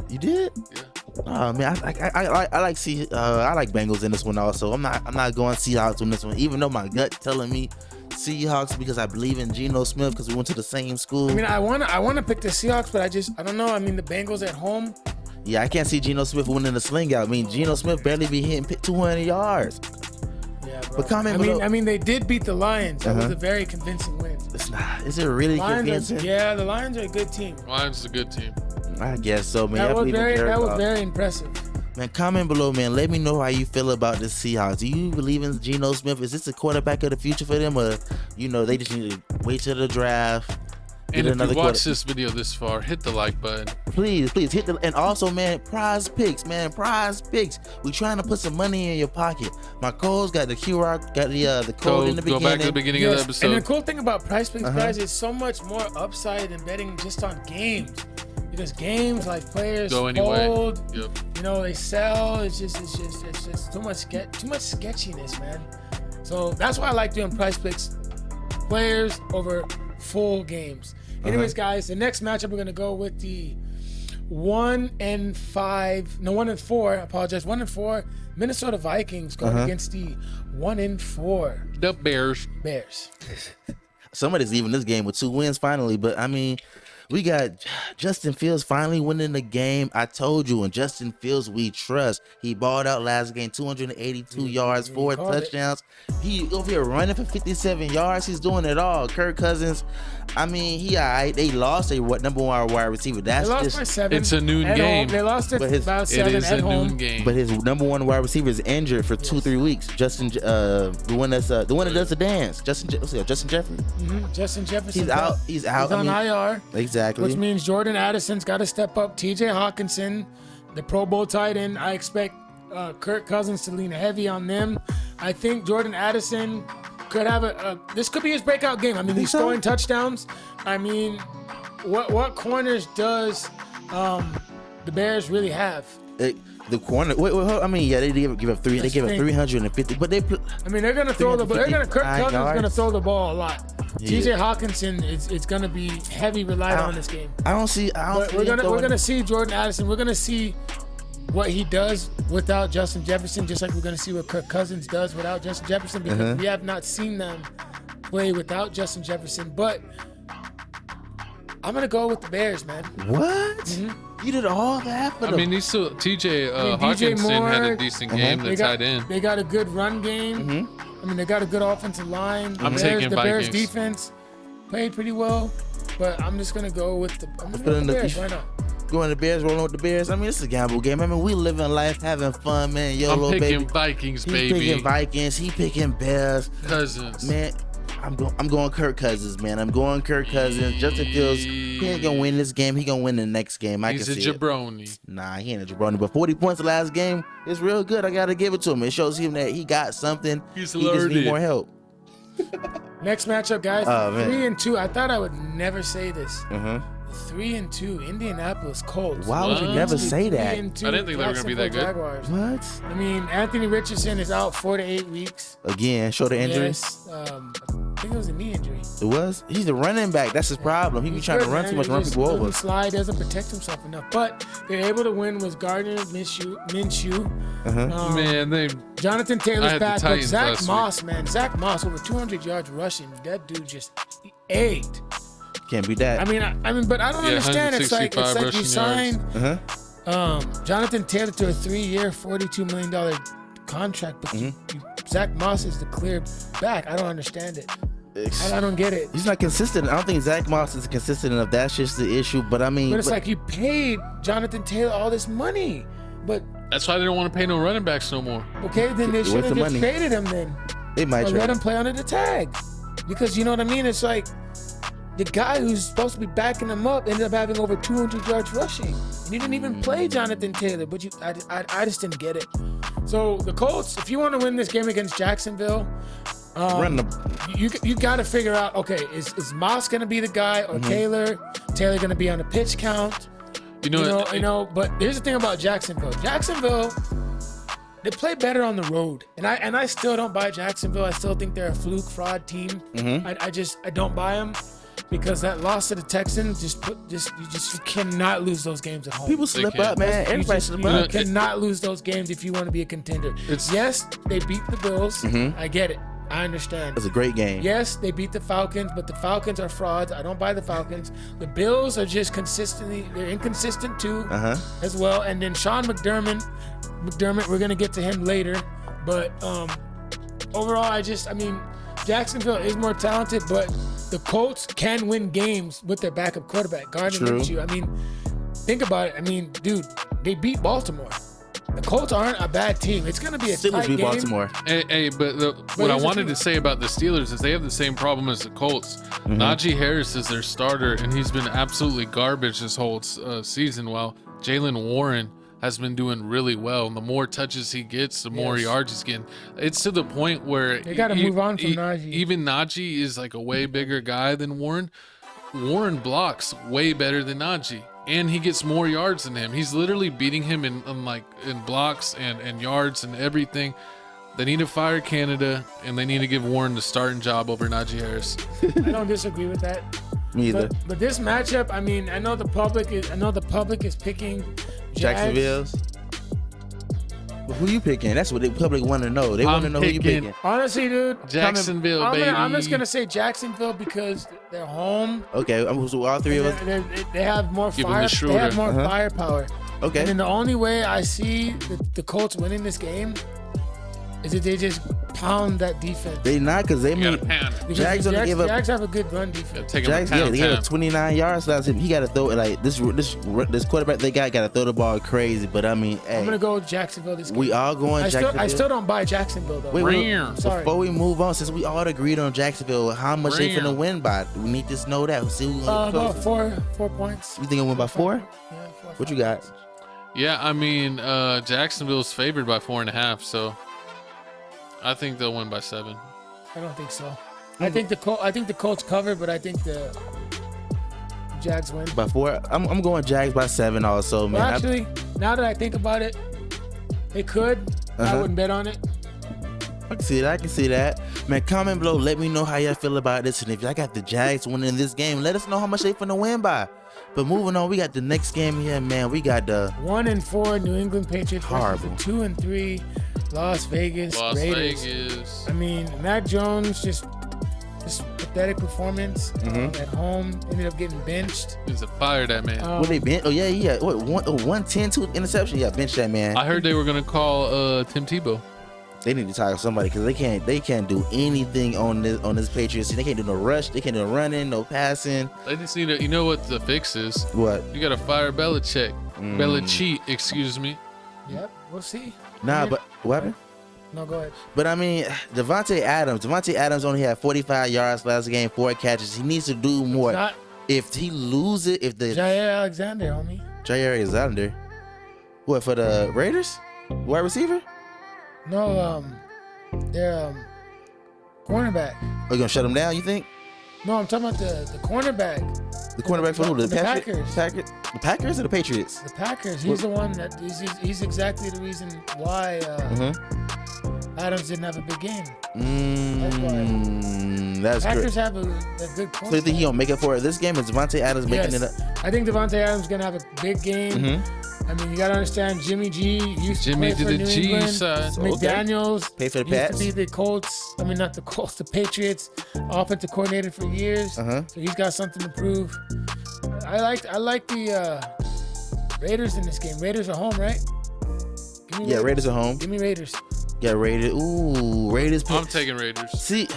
You did? Yeah. Oh man, I like Bengals in this one also. I'm not going Seahawks on this one, even though my gut telling me Seahawks because I believe in Geno Smith because we went to the same school. I mean, I wanna pick the Seahawks, but I don't know. I mean, the Bengals at home. Yeah, I can't see Geno Smith winning the sling out. I mean, Geno Smith barely be hitting 200 yards. Yeah, bro. But comment below. below. I mean, they did beat the Lions. That was a very convincing win. It's not. Is it really convincing? The Lions are a good team. Lions is a good team. I guess so, man. That was very impressive. Man, comment below, man. Let me know how you feel about the Seahawks. Do you believe in Geno Smith? Is this the quarterback of the future for them, or they just need to wait till the draft? And if you watch this video this far, hit the like button. Please hit the. And also, man, prize picks. We trying to put some money in your pocket. My code's got the QR, got the code in the beginning. Go back to the beginning of the episode. And the cool thing about prize picks, guys, is so much more upside than betting just on games. Because games, like, players go anyway. Fold, yep. They sell. It's just too much sketchiness, man. So that's why I like doing prize picks, players over full games. Anyways, guys, the next matchup we're gonna go with the 1-4 Minnesota Vikings going against the 1-4 the Bears. Somebody's leaving this game with 2 wins finally, but I mean, we got Justin Fields finally winning the game. I told you, and Justin Fields we trust. He balled out last game, 282 yards, 4 touchdowns. He over here running for 57 yards. He's doing it all. Kirk Cousins, I mean, he all right. They lost a number 1 wide receiver. That's they lost by 7. It's a noon game. They lost it about 7 it is at a home. Noon game. But his number 1 wide receiver is injured for 2-3 weeks. Justin, the one that does the dance. Justin Jefferson. Justin Jefferson. He's out. He's on IR. Exactly. Which means Jordan Addison's got to step up. TJ Hawkinson, the Pro Bowl tight end. I expect Kirk Cousins to lean heavy on them. I think Jordan Addison could have this could be his breakout game. I mean, he's scoring touchdowns. I mean, what corners does the Bears really have? The corner. Wait, I mean, yeah, they give up 3. They give up 350, but they. I mean, they're gonna throw the ball. Kirk Cousins is gonna throw the ball a lot. Yeah. TJ Hawkinson is gonna be heavy relied on this game. We're gonna see Jordan Addison. We're gonna see what he does without Justin Jefferson, just like we're gonna see what Kirk Cousins does without Justin Jefferson, because we have not seen them play without Justin Jefferson. But I'm gonna go with the Bears, man. What? You did all that for them? I mean, TJ Hawkinson had a decent game. The tight end. They got a good run game. I mean, they got a good offensive line. The Bears defense played pretty well, but I'm just gonna go with the Bears. Why not? Going the Bears, rolling with the Bears. I mean, it's a gamble game. I mean, we living life, having fun, man. I'm picking Vikings, baby. He picking Vikings. He picking Bears. Cousins. Man, I'm going Kirk Cousins, man. I'm going Kirk Cousins. Justin Fields, he ain't gonna win this game. He gonna win the next game. He's a jabroni. Nah, he ain't a jabroni. But 40 points the last game is real good. I gotta give it to him. It shows him that he got something. He just need more help. Next matchup, guys. 3-2. I thought I would never say this. 3-2. Indianapolis Colts. Why would you never say that? I didn't think they were gonna be that good. Jaguars. What? I mean, Anthony Richardson is out 4 to 8 weeks. Again, shoulder injury. Yes. I think it was a knee injury. It was? He's the running back. That's his problem. He be trying to run too much, run people over. Slide doesn't protect himself enough. But they're able to win with Gardner Minshew. Man, Jonathan Taylor's back. But Zach Moss, Zach Moss over 200 yards rushing. That dude just ate. Can't be that. I mean, but I don't understand. It's like you sign Jonathan Taylor to a 3-year, $42 million contract, but Zach Moss is the clear back. I don't understand it. I don't get it. He's not consistent. I don't think Zach Moss is consistent enough. That's just the issue. But I mean, but it's like you paid Jonathan Taylor all this money, but that's why they don't want to pay no running backs no more. okay, then they should have just traded him then. They might let him play under the tag, because you know what I mean. It's like the guy who's supposed to be backing him up ended up having over 200 yards rushing, and you didn't even play Jonathan Taylor. But I just didn't get it. So the Colts, if you want to win this game against Jacksonville, you got to figure out, okay, is Moss going to be the guy or Taylor going to be on the pitch count? You know. But here's the thing about Jacksonville. Jacksonville, they play better on the road, and I still don't buy Jacksonville. I still think they're a fluke fraud team. I don't buy them. Because that loss to the Texans, you cannot lose those games at home. People slip up, man. Everybody slip up. You cannot lose those games if you want to be a contender. Yes, they beat the Bills. I get it. I understand. It's a great game. Yes, they beat the Falcons, but the Falcons are frauds. I don't buy the Falcons. The Bills are just they're inconsistent too, as well. And then Sean McDermott, we're gonna get to him later. But overall, Jacksonville is more talented, but the Colts can win games with their backup quarterback. Gardner Minshew. I mean, think about it. Dude, they beat Baltimore. The Colts aren't a bad team. It's going to be a tight game. Baltimore. What I wanted to say about the Steelers is they have the same problem as the Colts. Najee Harris is their starter, and he's been absolutely garbage this whole season, while Jaylen Warren has been doing really well. And the more touches he gets, the more yards he's getting. It's to the point where they got to move on from Najee. Even Najee is like a way bigger guy than Warren. Warren blocks way better than Najee, and he gets more yards than him. He's literally beating him in blocks and yards and everything. They need to fire Canada, and they need to give Warren the starting job over Najee Harris. I don't disagree with that. Me either. But this matchup, I know the public is picking Jacksonville's. But who you picking? That's what the public want to know. They want to know who you picking. Honestly, dude, Jacksonville, baby. I'm just gonna say Jacksonville because they're home. Okay, so all three of us. They have more fire. They have more firepower. Okay. And then the only way I see the Colts winning this game is if they just pound that defense. They not, because they mean Jags have a good run defense. Jags, they gave up 29 yards last time. He got to throw it like this quarterback they got to throw the ball crazy. But hey, I'm gonna go with Jacksonville this game. We all going Jacksonville. I still don't buy Jacksonville though. Wait, sorry. Before we move on, since we all agreed on Jacksonville, how much they finna win by? We need to know that. See who about 4 points. You think it'll win by 4? Yeah, 4. What you got? Yeah, Jacksonville's favored by 4.5, so I think they'll win by 7. I don't think so. I think the Colts cover, but I think the Jags win by 4. I'm going Jags by 7 also, man. Well, actually, now that I think about it, they could. I wouldn't bet on it. I can see that. Man, comment below. Let me know how y'all feel about this, and if y'all got the Jags winning this game, let us know how much they finna win by. But moving on, we got the next game here, man. We got the 1-4 New England Patriots versus the 2-3 Las Vegas Raiders. Mac Jones just pathetic performance at home. Ended up getting benched. He's a fire that man. What they bench? Oh yeah. What 110 2 interception? Yeah, bench that man. I heard they were gonna call Tim Tebow. They need to talk to somebody because they can't do anything on this Patriots. They can't do no rush. They can't do no running, no passing. They just need to. You know what the fix is? What? You got to fire Belichick. Belichick, excuse me. Yep, we'll see. But what happened? No, go ahead. But Devontae Adams only had 45 yards last game, 4 catches. He needs to do more. If he loses, Jair Alexander, homie. Jair Alexander. What, for the Raiders? Wide receiver? No, they're cornerback. Are you gonna shut him down, you think? No, I'm talking about the cornerback. The cornerback for who? The Packers. The Packers or the Patriots? The Packers. He's the one that he's exactly the reason why Adams didn't have a big game. That's great. Packers have a good cornerback. So you think he gonna make it for this game? Is Devontae Adams making it up? I think Devontae Adams gonna have a big game. You gotta understand Jimmy G used to play for New England. McDaniels pay for the Pats. Used to be the Colts. Not the Colts, the Patriots offensive coordinator for years. So he's got something to prove. I like the Raiders in this game. Raiders are home, right? Give me Raiders are home. Give me Raiders. Got Raiders. Ooh, Raiders. I'm taking Raiders. See,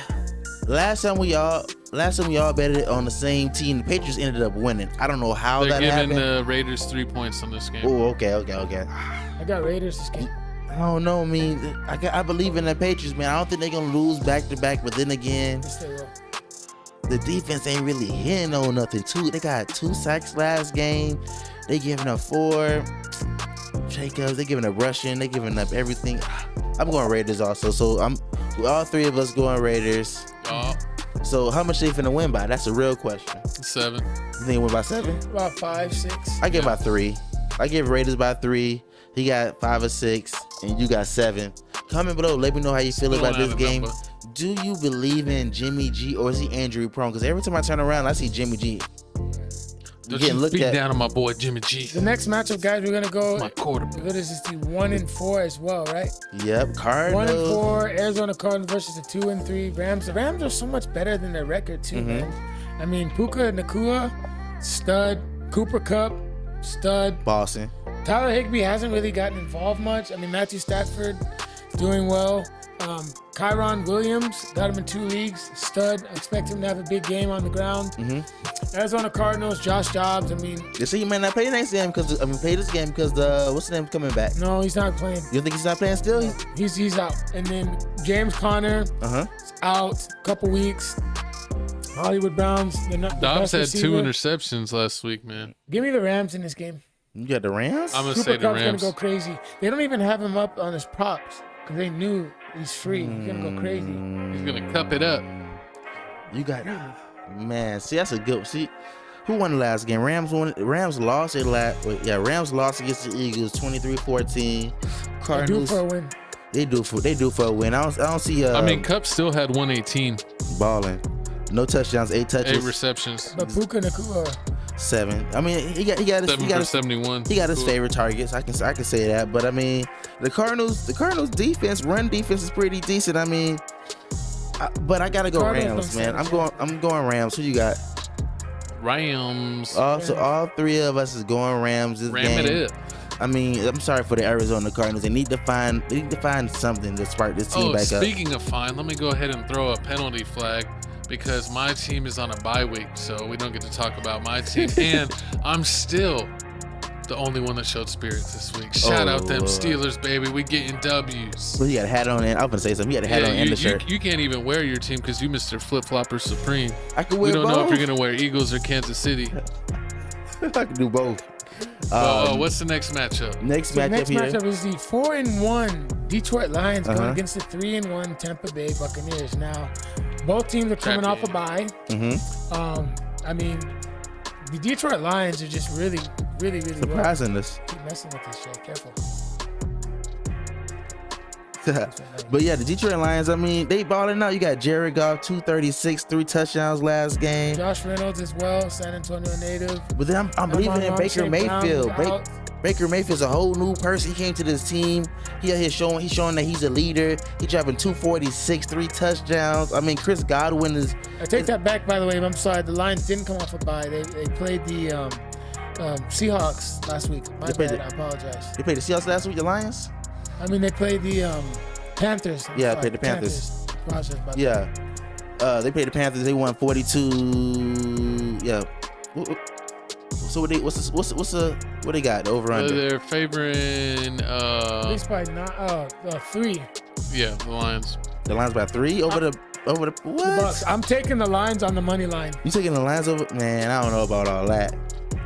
last time we all betted it on the same team. The Patriots ended up winning. I don't know how They're that giving happened. the Raiders 3 points on this game. Oh, okay. I got Raiders this game. I don't know. I mean, I believe in the Patriots, man. I don't think they're gonna lose back to back. But then again, Yes, they will. the defense ain't really hitting on nothing. They got 2 sacks last game. They giving up 4. Jacobs, they giving up rushing. They giving up everything. I'm going Raiders also. So all 3 of us going Raiders. Oh, So how much they finna win by? That's a real question. 7. You think they win by 7? About 5, 6. I give by 3. I give Raiders by 3. He got 5 or 6, and you got 7. Comment below. Let me know how you feel about this game. Do you believe in Jimmy G, or is he injury prone? Because every time I turn around, I see Jimmy G. Don't you beat down on my boy Jimmy G. The next matchup, guys, we're gonna go. My quarterback. What is this? The 1-4 as well, right? Yep, Cardinals. 1-4. Arizona Cardinals versus the 2-3 Rams. The Rams are so much better than their record too, man. I mean, Puka Nacua, stud. Cooper Kupp, stud. Boston. Tyler Higbee hasn't really gotten involved much. I mean, Matthew Stafford doing well. Kyron Williams got him in 2 leagues. Stud. I expect him to have a big game on the ground. Arizona Cardinals, Josh Dobbs. I mean, They say he might not play next game because play this game because what's the name coming back? no, he's not playing. You think he's not playing still? He's out. And then James Conner Uh-huh. is out a couple weeks. Hollywood Browns. They're not the Dobbs best had 2 receiver. interceptions last week, man. Give me the Rams in this game. You got the Rams? I'm gonna Cooper say the Kupp's Rams. gonna go crazy. They don't even have him up on his props because they knew he's free. He's gonna go crazy. He's gonna cup it up. You got, man. See, that's a good. See, who won the last game? Rams won. Rams lost it last. Rams lost against the Eagles, 23-14. They're due Cardinals. for a win. They do for a win. I don't see. I mean, Cup still had 118, balling. No touchdowns, 8 touches, 8 receptions, But Puka Nacua, 7. I mean, he got his, 7 for 71. he got his favorite targets. I can say that. But I mean, the Cardinals defense, run defense is pretty decent. I mean, but I gotta go Cardinals Rams, man. I'm going Rams. Who you got? Rams. So all 3 of us is going Rams this Ram game. it up. I mean, I'm sorry for the Arizona Cardinals. They need to find something to spark this team back up. Speaking of fine, let me go ahead and throw a penalty flag because my team is on a bye week, so we don't get to talk about my team. And I'm still the only one that showed spirit this week. Shout out them Steelers, baby. We getting W's. Well, you got a hat on, and I was gonna say something. You got a hat on and the shirt. You can't even wear your team because you Mr. Flip Flopper Supreme. I can wear We don't know if both. you're gonna wear Eagles or Kansas City. I can do both. What's the next matchup? Next the matchup next here. matchup is the 4-1 Detroit Lions going Uh-huh. against the 3-1 Tampa Bay Buccaneers. Now, both teams are coming off a bye. I mean, the Detroit Lions are just really well. Surprising us. Keep messing with this shit. Careful. But yeah, the Detroit Lions, I mean, they balling out. You got Jared Goff, 236, 3 touchdowns last game. Josh Reynolds as well, San Antonio native. But then I'm believing in Baker St. Brown Mayfield. is out. Baker Mayfield's a whole new person. He came to this team. He's showing that he's a leader. He's dropping 246, 3 touchdowns. I mean, Chris Godwin is. I take that back, by the way. I'm sorry. The Lions didn't come off a bye. They played the Seahawks last week. My bad. I apologize. They played the Seahawks last week, the Lions? I mean, they played the Panthers. Yeah, they played the Panthers. Yeah. They played the Panthers. They won 42. Yeah. So what they got? The over under. They're favoring At least by 3. yeah, the Lions. The Lions by 3 over the what? The Bucks. I'm taking the Lions on the money line. You taking the Lions over? Man, I don't know about all that.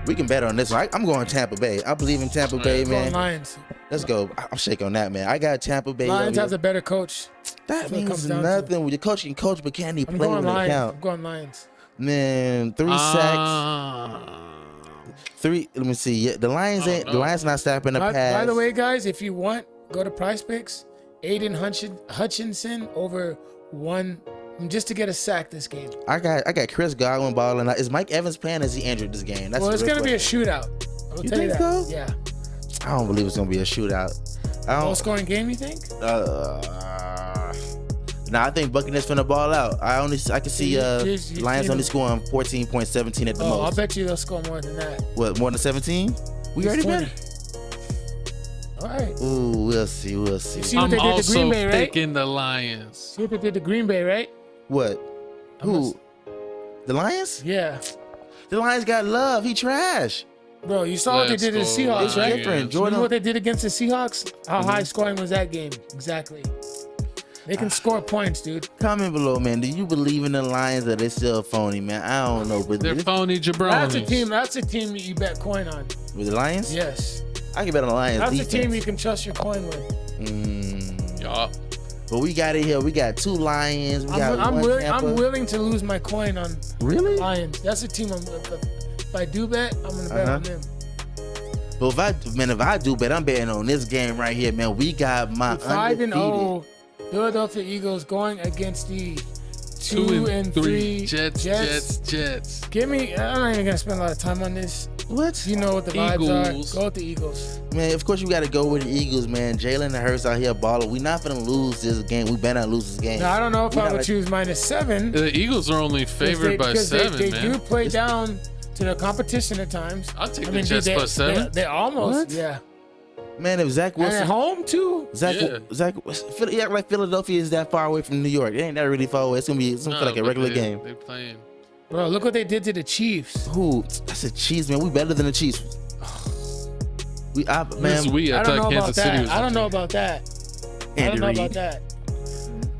We can bet on this one. I'm going Tampa Bay. I believe in Tampa Bay, man. Going Lions. Let's go. I'm shaking on that, man. I got Tampa Bay. Lions has a better coach. That That's what it means comes down nothing. Your coach can coach, but can he I'm play going when it Lions. count? I'm going Lions. Man, 3 sacks. 3. Let me see. Yeah, the Lions ain't. The Lions not stopping the pass. By the way, guys, if you want, go to Price Picks. Aiden Hutchinson over 1, just to get a sack this game. I got Chris Godwin balling. Is Mike Evans playing? Or is he injured this game? That's Well, the it's real gonna be a question. shootout. I will You tell you think that. so? Yeah. I don't believe it's gonna be a shootout. I Low don't. scoring game, you think? Nah, I think Buccaneers finna ball out. I can see Jeez, Lions you only know. scoring 14.17 at the Oh, I'll most. bet you they'll score more than that. What, more than 17? We already bet. All right. Ooh, we'll see. You see what I'm they did to also Green Bay, right? picking the Lions. See what they did to Green Bay, right? What? Who? The Lions? Yeah. The Lions got love. He trash. Bro, you saw what they did to the Let's go Seahawks, It's right? Lions. different. You know Jordan. what they did against the Seahawks? How high scoring was that game? Exactly. They can score points, dude. Comment below, man. Do you believe in the Lions or they still phony, man? I don't know, but They're phony jabronis. That's a team that you bet coin on. with the Lions, Yes. I can bet on the Lions. That's defense. a team you can trust your coin with. Y'all. But we got it here. We got 2 Lions. We got I'm one willing. Tampa. I'm willing to lose my coin on Really? Lions. That's a team. If I do bet, I'm gonna bet on them. But if I do bet, I'm betting on this game right here, man. We got my 5-0 Philadelphia Eagles going against the 2-3 Jets. Give me. I'm not even gonna spend a lot of time on this. What? You know what the vibes Eagles. are. Go with the Eagles. Man, of course you got to go with the Eagles, man. Jalen Hurts out here balling. We not gonna lose this game. We better not lose this game. Now I don't know if We I gotta- would choose -7. The Eagles are only favored by 7, they man. do play down to the competition at times. I'll take I the mean, Jets dude, plus 7. They almost, What? yeah. Man, if Zach And at Wilson, home too. you act like Philadelphia is that far away from New York. It ain't that really far away. It's gonna feel like a but regular game. They're playing. Bro, look what they did to the Chiefs. Who? That's a Chiefs, man. We better than the Chiefs. This Man. is we. I I don't know thought about Kansas City was. that. I don't know about that. I Andy don't know Reid. about that.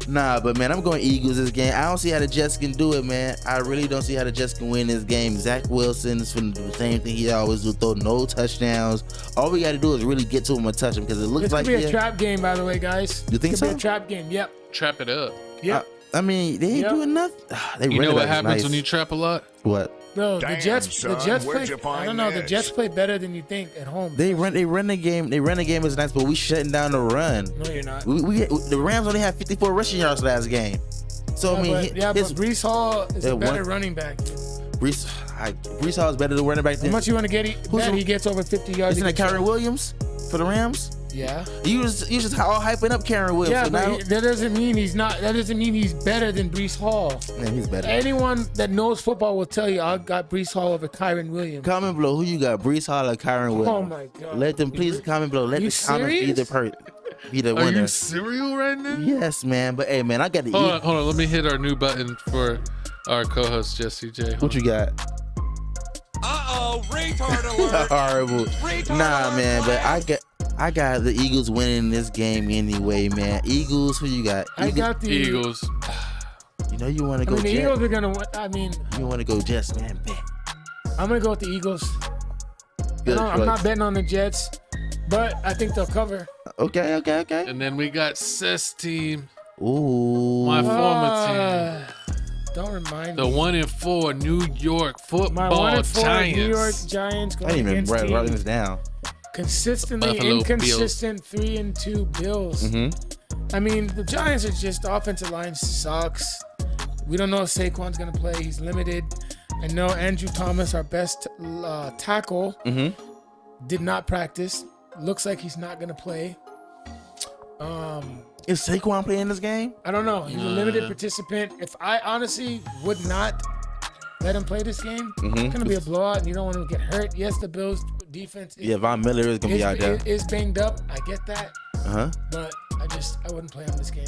Nah, but man, I'm going Eagles this game. I don't see how the Jets can do it, man. I really don't see how the Jets can win this game. Zach Wilson is finna do the same thing he always do, throw no touchdowns. All we got to do is really get to him and touch him because it looks This like could be a trap game, by the way, guys. You think It could be so? a trap game. Yep. Trap it up. Yep. I mean, they ain't Yep. doing nothing. They You know running what back is happens nice. when you trap a lot? What? Bro, Damn, the Jets son, where'd you play. find I don't know. The this? Jets play better than you think at home. They run the game. They run the game is nice, but we shutting down the run. No, you're not. The Rams only had 54 rushing yards last game. So I mean, but Brees Hall is a better one- running back. Brees Hall is better than running back How than. much you want to get? Who's Bet the- he gets over 50 yards. Isn't it against Kyron Williams for the Rams? Yeah. You just all hyping up Kyron Williams. Yeah, so but now, that doesn't mean he's not. That doesn't mean he's better than Brees Hall. man, he's better. Anyone that knows football will tell you I got Brees Hall over Kyron Williams. Comment below who you got, Brees Hall or Kyron Williams. Oh my God. Let them please comment below. Let You the comments be the Are winner. you serial right now? Yes, man. But hey, man, I got to Hold eat. on, hold on. Let me hit our new button for our co-host Jesse J. What you got? Retard alert. Horrible. Retard Nah, alert, man. But flag. I got the Eagles winning this game anyway, man. Eagles. Who you got? I got the Eagles. You know you want to I go mean, the Jets. Eagles are gonna win. I mean, You want to go Jets, man. Bet. I'm gonna go with the Eagles. Good I'm choice. not betting on the Jets, but I think they'll cover. Okay. And then we got Seth's team, Ooh. my former Don't remind team, the me. 1-4 New York My Football 1-4 Giants. New York Giants I going didn't even against write the this down. consistently Buffalo inconsistent 3-2 Bills. Mm-hmm. I mean, the Giants are just offensive line sucks. We don't know if Saquon's gonna play. He's limited. I know Andrew Thomas, our best tackle, did not practice. Looks like he's not gonna play. Is Saquon playing this game? I don't know. He's a limited participant. If I honestly would not let him play this game, it's gonna be a blowout, and you don't want him to get hurt. Yes, the Bills defense Yeah, Von Miller is gonna be out there. is banged up. I get that, Uh-huh. but I wouldn't play him this game.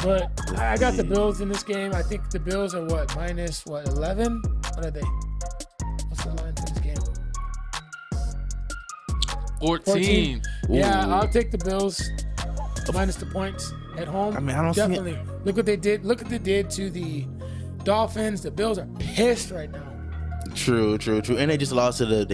But I got the Bills in this game. I think the Bills are minus 11? What are they? What's the line for this game? 14. Yeah, Ooh. I'll take the Bills minus the points at home. I mean, I don't see it. Definitely. Look what they did. Look what they did to the Dolphins. The Bills are pissed right now. True. And they just lost to the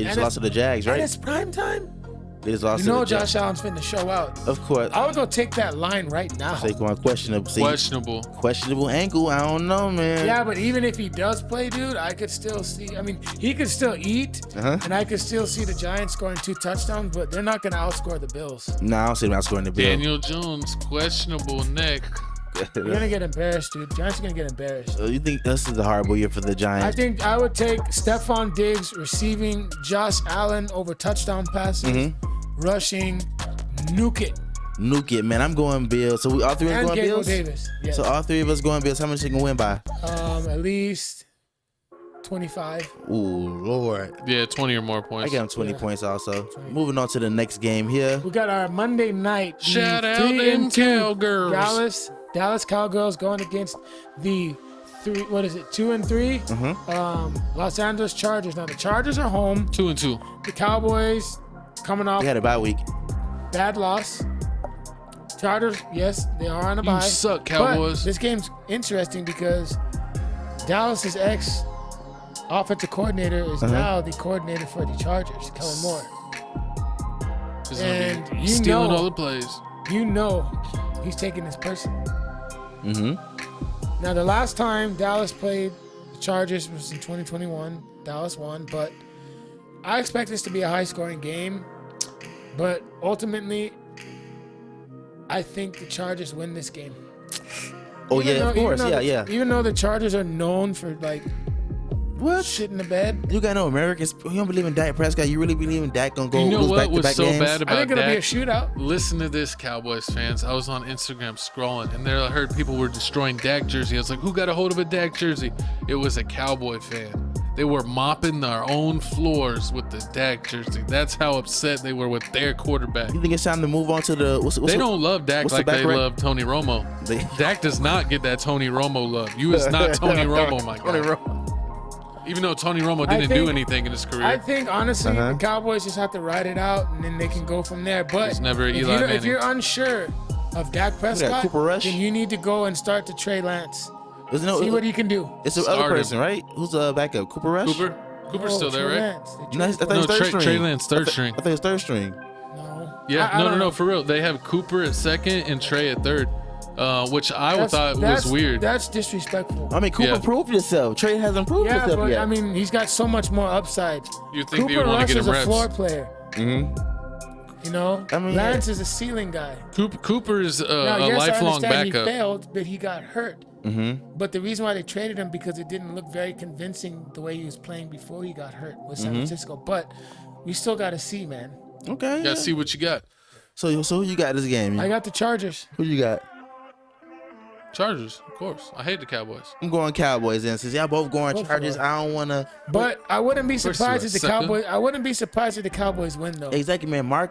Jags, And right? it's prime time. They just lost You know to the Jags. Josh Allen's finna show out. Of course. I would go take that line right now. Saquon questionable. See, Questionable. questionable ankle. I don't know, man. Yeah, but even if he does play, dude, I could still see. I mean, he could still eat, Uh-huh. and I could still see the Giants scoring 2 touchdowns, but they're not going to outscore the Bills. Nah, I don't see them outscoring the Bills. Daniel Jones, questionable neck. You're going to get embarrassed, dude. Giants are going to get embarrassed. You think this is a horrible year for the I Giants? think I would take Stephon Diggs receiving, Josh Allen over touchdown passes, rushing, nuke it, Nuke it, man. I'm going Bills. So we all three of us and going Gabriel Bills? Davis. Yes. So all three of us going Bills. How much they can win by? At least 25. Ooh, Lord. Yeah, 20 or more points. I got him 20 Yeah. points also. 20. Moving on to the next game here. We got our Monday night. the Shout out 3-2 them Cowgirls. Dallas Cowgirls going against the 2 and 3 Los Angeles Chargers. Now the Chargers are home. 2-2. The Cowboys coming off We had a bye week. bad loss. Chargers, yes, they are on a You bye. suck, But Cowboys. this game's interesting because Dallas's ex offensive coordinator is now the coordinator for the Chargers, Kellen Moore. He's and gonna be you stealing know- all the plays. You know he's taking this person. Now, the last time Dallas played the Chargers was in 2021. Dallas won, but I expect this to be a high-scoring game. But ultimately, I think the Chargers win this game. Oh, Even yeah, though- of course. even though- Yeah. Even though the Chargers are known for, like, What? shit in the bed, You got no Americans. You don't believe in Dak Prescott? You really believe in Dak gonna go You know lose what back-to-back was so games? bad I about think it'll be a Dak? shootout. Listen to this, Cowboys fans. I was on Instagram scrolling, and there I heard people were destroying Dak jersey. I was like, who got a hold of a Dak jersey? It was a Cowboy fan. They were mopping their own floors with the Dak jersey. That's how upset they were with their quarterback. You think it's time to move on to the? What's They don't love Dak what's the like they back rec- love Tony Romo. They- Dak does not get that Tony Romo love. You is not Tony Romo, my Tony guy. Romo. Even though Tony Romo I didn't think- do anything in his career. I think, honestly, Uh-huh. the Cowboys just have to ride it out, and then they can go from there. But It's never if, Eli if Manning. you're unsure of Dak Prescott, Cooper Rush? then you need to go and start to Trey Lance. There's no. See what he can do. It's the Start other him. person, right? Who's the backup? Cooper Rush. Cooper's Oh, still there, Trey right? Lance. They No, I traded thought for he was No, third Trey string. Lance third string. I thought he was third string. him. No. Yeah, I no, don't know. for real. They have Cooper at second and Trey at third, which I thought was weird. That's disrespectful. I mean, Cooper Yeah. proved himself. Trey hasn't proved Yeah, himself but yet. I mean, he's got so much more upside. You think they Cooper would want Rush to get is him a reps? floor player. You know, I mean, Lance is a ceiling guy. Cooper is Now, a yes, I lifelong understand he backup. failed, but he got hurt. But the reason why they traded him because it didn't look very convincing the way he was playing before he got hurt with San Francisco. But we still got to see, man. Okay. You gotta see what you got. So who you got this game? I got the Chargers. Who you got? Chargers, of course. I hate the Cowboys. I'm going Cowboys then. Since y'all both going Go for Chargers, it. I don't want to. But I wouldn't be course surprised you if the sucker. Cowboys. I wouldn't be surprised if the Cowboys win though. Exactly, man. Micah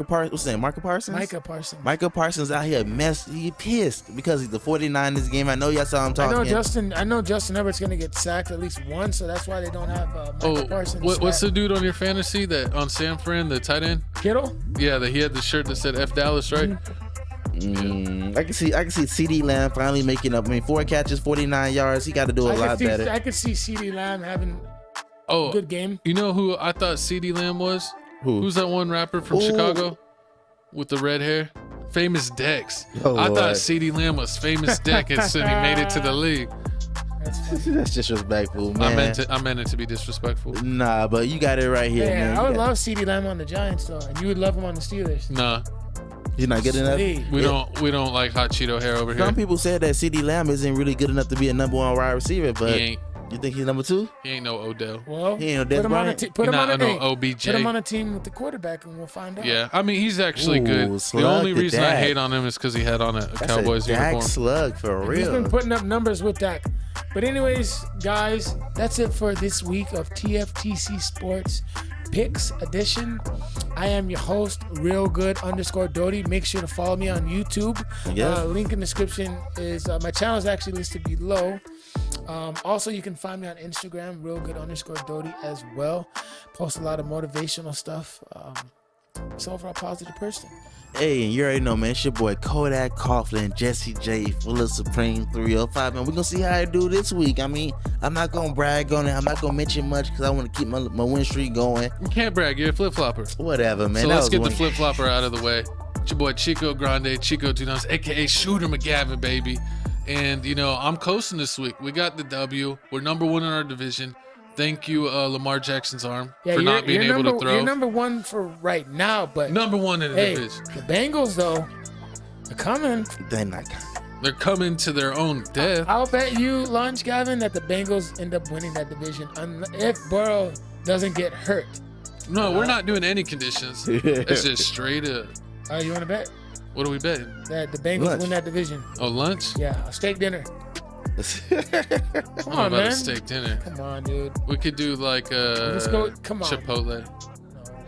Parsons? What's his name? Micah Parsons? Micah Parsons Parsons. out here he pissed because he's the 49ers game. I know y'all saw him I talking. know Justin Herbert's gonna get sacked at least once, so that's why they don't have Micah Parsons. What's the dude on your fantasy that on San Fran, the tight end? Kittle? Yeah, that he had the shirt that said F Dallas, right? I can see CD Lamb finally making up. I mean, 4 catches, 49 yards. He got to do a lot better. I could see CeeDee Lamb having Oh, a good game. you know who I thought CeeDee Lamb was? Who? Who's that one rapper from Ooh. Chicago with the red hair? Famous Dex. Oh, I Lord. thought CeeDee Lamb was Famous Dex and he made it to the league. That's funny. That's disrespectful, man. I meant it to be disrespectful. Nah, but you got it right here, Yeah, man. I would You got- love CeeDee Lamb on the Giants though, and you would love him on the Steelers. Nah, He's not good enough. Sweet. we don't like hot Cheeto hair over here. Some people said that CD Lamb isn't really good enough to be a number 1 wide receiver, He but ain't. you think he's number 2? He ain't no Odell. Well, He ain't no put Dez him on a Bryant. put He him not on a no hey, OBJ. Put him on a team with the quarterback, and we'll find out. Yeah, I mean he's actually Ooh, good. The slug only to reason I Dak. hate on him is because he had on a That's Cowboys a Dak uniform. slug for He's been real. putting up numbers with Dak. But anyways, guys, that's it for this week of TFTC Sports Picks Edition. I am your host, RealGood_Doty. Make sure to follow me on YouTube. Yeah. Link in the description is my channel is actually listed below. Also, you can find me on Instagram, RealGood_Doty as well. Post a lot of motivational stuff. So overall positive person. Hey, and you already know, man. It's your boy Kodak Coughlin, Jesse J, Fuller Supreme 305, man. We're going to see how I do this week. I mean, I'm not going to brag on it. I'm not going to mention much because I want to keep my win streak going. You can't brag. You're a flip flopper. Whatever, man. So That let's was get the one- flip flopper out of the way. It's your boy Chico Grande, Chico Tunas, aka Shooter McGavin, baby. And you know, I'm coasting this week. We got the W. We're number 1 in our division. Thank you, Lamar Jackson's arm for not being able to throw. You're number 1 for right now, but Number 1 in the hey, division. the Bengals though, they're coming. They're not. They're coming to their own death. I'll bet you lunch, Gavin, that the Bengals end up winning that division if Burrow doesn't get hurt. No, we're not doing any conditions. It's just straight up. All right, you want to bet What are we betting? that the Bengals Lunch. win that division? Oh, lunch? Yeah, a steak dinner. Come I'm on, about man. a steak dinner. Come on, dude. We could do like Let's go. Come on. Chipotle.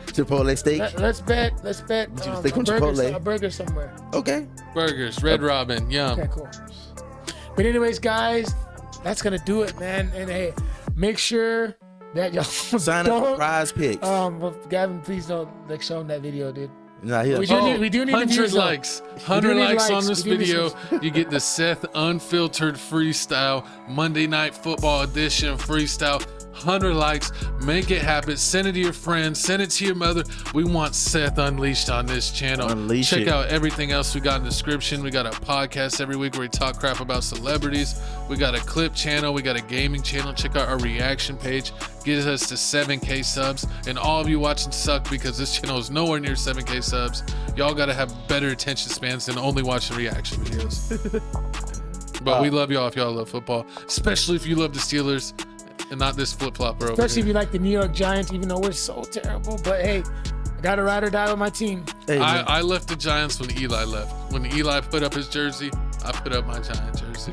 Chipotle steak. Let's bet. steak from Chipotle. A burger somewhere. Okay. Burgers, Red Robin, yum. Okay, cool. But anyways, guys, that's gonna do it, man. And hey, make sure that y'all Sign up for prize picks. Well, Gavin, please don't show him that video, dude. Nah, here. We do need 100 views, though. likes. We do 100 need likes on likes. this We do need video. some- You get the Seth Unfiltered Freestyle Monday Night Football Edition Freestyle. 100 likes. Make it happen. Send it to your friends. Send it to your mother. We want Seth Unleashed on this channel. Unleash Check it. out everything else we got in the description. We got a podcast every week where we talk crap about celebrities. We got a clip channel. We got a gaming channel. Check out our reaction page. Get us to 7K subs. And all of you watching suck because this channel is nowhere near 7K subs. Y'all got to have better attention spans than only watching reaction videos. But we love y'all if y'all love football, especially if you love the Steelers and not this flip-flopper over Especially if here. you like the New York Giants, even though we're so terrible. But hey, I got to ride or die with my team. Hey, man. I left the Giants when Eli left. When Eli put up his jersey, I put up my Giant jersey.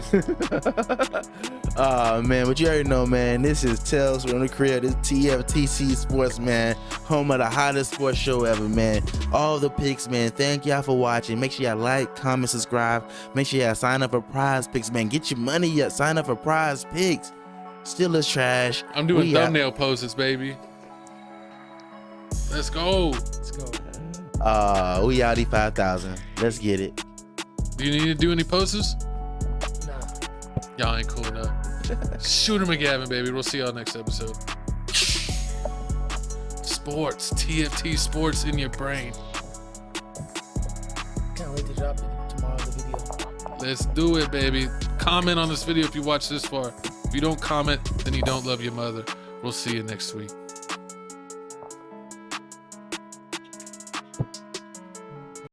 Man, but you already know, man. This is Tales from the Crib. This TFTC Sports, man. Home of the hottest sports show ever, man. All the picks, man. Thank y'all for watching. Make sure y'all like, comment, subscribe. Make sure y'all sign up for prize picks, man. Get your money up. Sign up for prize picks. Steelers trash. I'm doing We out. thumbnail poses, baby. Let's go. Let's go. We outie 5,000. Let's get it. Do you need to do any poses? Nah. Y'all ain't cool enough. Shoot 'em a Gavin, baby. We'll see y'all next episode. Sports. TFT Sports in your brain. Can't wait to drop it tomorrow, the video. Let's do it, baby. Comment on this video if you watch this far. If you don't comment, then you don't love your mother. We'll see you next week.